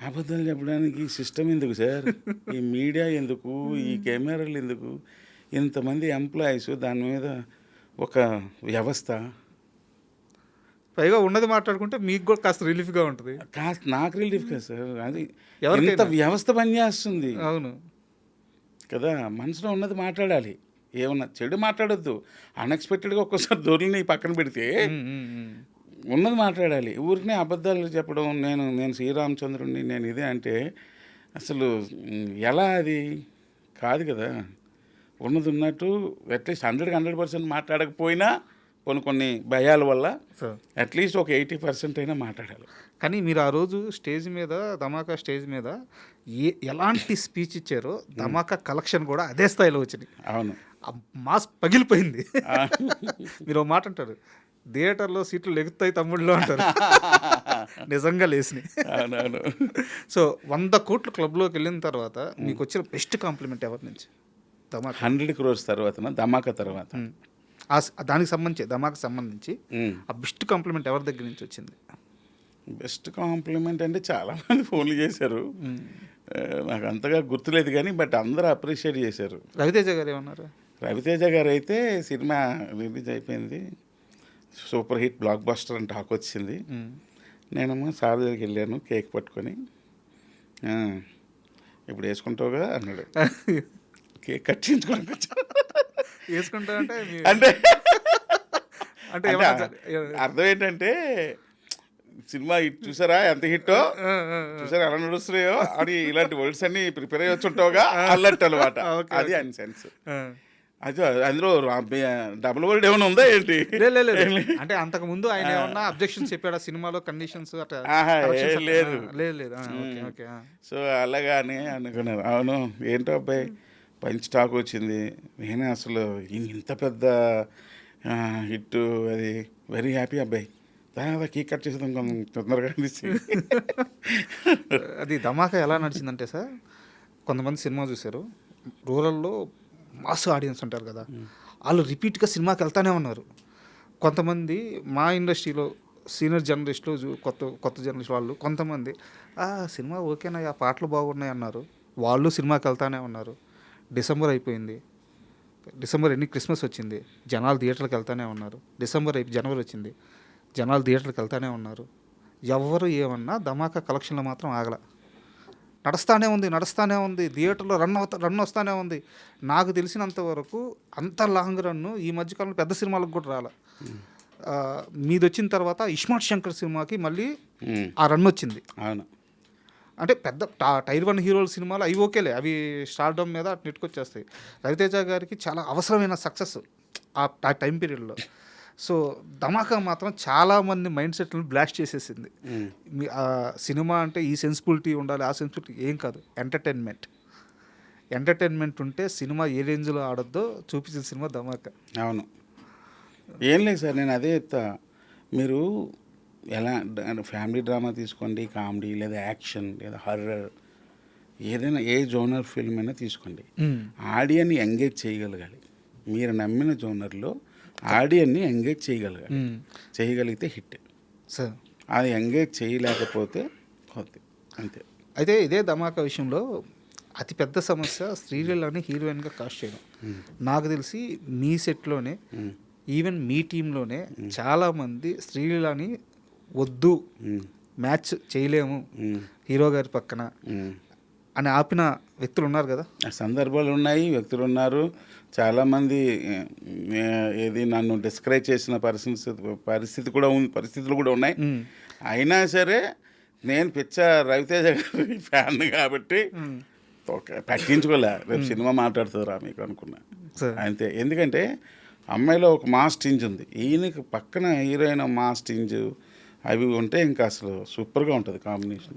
అబద్ధాలు చెప్పడానికి సిస్టమ్ ఎందుకు సార్? ఈ మీడియా ఎందుకు? ఈ కెమెరాలు ఎందుకు? ఇంతమంది ఎంప్లాయీస్, దాని మీద ఒక వ్యవస్థ. పైగా ఉన్నది మాట్లాడుకుంటే మీకు కూడా కాస్త రిలీఫ్గా ఉంటుంది. కాస్త నాకు రిలీఫ్ కదా సార్, అది ఎంత వ్యవస్థ పనిచేస్తుంది. అవును కదా, మనసులో ఉన్నది మాట్లాడాలి, ఏమన్నా చెడు మాట్లాడొద్దు. అన్ఎక్స్పెక్టెడ్గా ఒక్కోసారి దొరిని పక్కన పెడితే ఉన్నది మాట్లాడాలి. ఊరికనే అబద్ధాలు చెప్పడం, నేను శ్రీరామచంద్రుడిని, నేను ఇదే అంటే అసలు ఎలా? అది కాదు కదా. ఉన్నది ఉన్నట్టు అట్లీస్ట్ 100% మాట్లాడకపోయినా కొన్ని భయాల వల్ల అట్లీస్ట్ ఒక 80% అయినా మాట్లాడాలి. కానీ మీరు ఆ రోజు స్టేజ్ మీద, ధమాకా స్టేజ్ మీద ఎలాంటి స్పీచ్ ఇచ్చారో ధమాకా కలెక్షన్ కూడా అదే స్థాయిలో వచ్చింది. అవును, మాస్ పగిలిపోయింది. మీరు ఒక మాట అంటారు, థియేటర్లో సీట్లు లెగుతాయి తమ్ముళ్ళు అంటారు, నిజంగా లేసినాయి. అవునవును. సో 100 కోట్ల క్లబ్లోకి వెళ్ళిన తర్వాత మీకు వచ్చిన బెస్ట్ కాంప్లిమెంట్ ఎవరి నుంచి? ధమాకా 100 crores తర్వాత, ధమాకా తర్వాత, దానికి సంబంధించి, ధమాకా సంబంధించి ఆ బెస్ట్ కాంప్లిమెంట్ ఎవరి దగ్గర నుంచి వచ్చింది? బెస్ట్ కాంప్లిమెంట్ అంటే చాలామంది ఫోన్లు చేశారు, నాకు అంతగా గుర్తులేదు కానీ బట్ అందరూ అప్రిషియేట్ చేశారు. రవితేజ గారు ఏమన్నారు? రవితేజ గారు అయితే సినిమా రిలీజ్ అయిపోయింది, సూపర్ హిట్ బ్లాక్ బస్టర్ అని టాక్ వచ్చింది. నేనేమో సార్ దగ్గరికి వెళ్ళాను కేక్ పట్టుకొని, ఇప్పుడు వేసుకుంటావుగా అన్నాడు. కేక్ కట్ చేయించుకోవడానికి వచ్చాను. వేసుకుంటా అంటే అంటే అర్థం ఏంటంటే, సినిమా హిట్ చూసారా, ఎంత హిట్టో చూసారా, ఎలా నడుస్తున్నాయో అని ఇలాంటి వర్డ్స్ అన్ని ప్రిపేర్ అయ్యి వచ్చుంటావుగా అల్లట్టు అనమాట. అది అని సెన్స్. అది అందులో డబుల్ వర్డ్ ఏమైనా ఉందా ఏంటి? అంటే అంతకు ముందు ఆయన ఏమన్నా అబ్జెక్షన్స్ చెప్పాడా సినిమాలో, కండిషన్స్ లేదు. ఓకే. సో అలాగానే అనుకున్నారు. అవును, ఏంటో అబ్బాయి పంచ్ టాక్ వచ్చింది, నేనే అసలు ఇంత పెద్ద హిట్, అది వెరీ హ్యాపీ అబ్బాయి, దాని కేక్ కట్ చేసేదాం కొంచెం తొందరగా అనిపించి. అది ధమాకా ఎలా నడిచిందంటే సార్, కొంతమంది సినిమా చూశారు, రూరల్లో మాస్ ఆడియన్స్ ఉంటారు కదా, వాళ్ళు రిపీట్గా సినిమాకి వెళ్తానే ఉన్నారు. కొంతమంది మా ఇండస్ట్రీలో సీనియర్ జర్నలిస్టులు, కొత్త జర్నలిస్ట్ వాళ్ళు కొంతమంది సినిమా ఓకేనా, ఆ పాటలు బాగున్నాయి అన్నారు, వాళ్ళు సినిమాకి వెళ్తానే ఉన్నారు. డిసెంబర్ అయిపోయింది, డిసెంబర్ క్రిస్మస్ వచ్చింది, జనాలు థియేటర్కి వెళ్తానే ఉన్నారు. జనవరి వచ్చింది, జనాలు థియేటర్కి వెళ్తానే ఉన్నారు. ఎవరు ఏమన్నా ధమాకా కలెక్షన్లో మాత్రం ఆగల, నడుస్తూనే ఉంది. థియేటర్లో రన్ వస్తూనే ఉంది. నాకు తెలిసినంత వరకు అంత లాంగ్ రన్ను ఈ మధ్యకాలంలో పెద్ద సినిమాలకు కూడా రాల. మీది వచ్చిన తర్వాత ఇస్మార్ట్ శంకర్ సినిమాకి మళ్ళీ ఆ రన్ వచ్చింది. అవును, అంటే పెద్ద టైర్ 1 హీరోల సినిమాలు అవి ఓకేలే, అవి స్టార్డమ్ మీద అటు నెట్టుకొచ్చేస్తాయి. రవితేజ గారికి చాలా అవసరమైన సక్సెస్ ఆ టైం పీరియడ్లో. సో ధమాకా మాత్రం చాలామంది మైండ్ సెట్లను బ్లాస్ట్ చేసేసింది. సినిమా అంటే ఈ సెన్సిబిలిటీ ఉండాలి, ఆ సెన్సిబిలిటీ ఏం కాదు, ఎంటర్టైన్మెంట్ ఉంటే సినిమా ఏ రేంజ్లో ఆడొద్దో చూపించిన సినిమా ధమాకా. అవును, ఏం లేదు సార్, నేను అదే చెప్తా. మీరు ఎలా ఫ్యామిలీ డ్రామా తీసుకోండి, కామెడీ లేదా యాక్షన్ లేదా హర్రర్, ఏదైనా ఏ జోనర్ ఫిల్మ్ అయినా తీసుకోండి, ఆడియన్ని ఎంగేజ్ చేయగలగాలి. మీరు నమ్మిన జోనర్లో ఆడియన్ని ఎంగేజ్ చేయగలిగితే హిట్ సార్. అది ఎంగేజ్ చేయలేకపోతే అంతే. అయితే ఇదే ధమాకా విషయంలో అతిపెద్ద సమస్య శ్రీలీలని హీరోయిన్గా కాస్ట్ చేయడం. నాకు తెలిసి మీ సెట్లోనే, ఈవెన్ మీ టీంలోనే చాలామంది శ్రీలీలని వద్దు, మ్యాచ్ చేయలేము హీరో గారి పక్కన అని ఆపిన వ్యక్తులు ఉన్నారు కదా. సందర్భాలు ఉన్నాయి, వ్యక్తులు ఉన్నారు. చాలామంది ఏది నన్ను డిస్కరేజ్ చేసిన పరిస్థితులు కూడా ఉన్నాయి. అయినా సరే నేను పిచ్చ రవితేజ గారి ఫ్యాన్ కాబట్టి పట్టించుకోలే. రేపు సినిమా మాట్లాడుతుందిరా మీకు అనుకున్నా అంతే. ఎందుకంటే అమ్మాయిలో ఒక మాస్ టింజ్ ఉంది, ఈయనకి పక్కన హీరోయిన్ మాస్ టింజ్ అవి ఉంటే ఇంకా అసలు సూపర్గా ఉంటుంది కాంబినేషన్.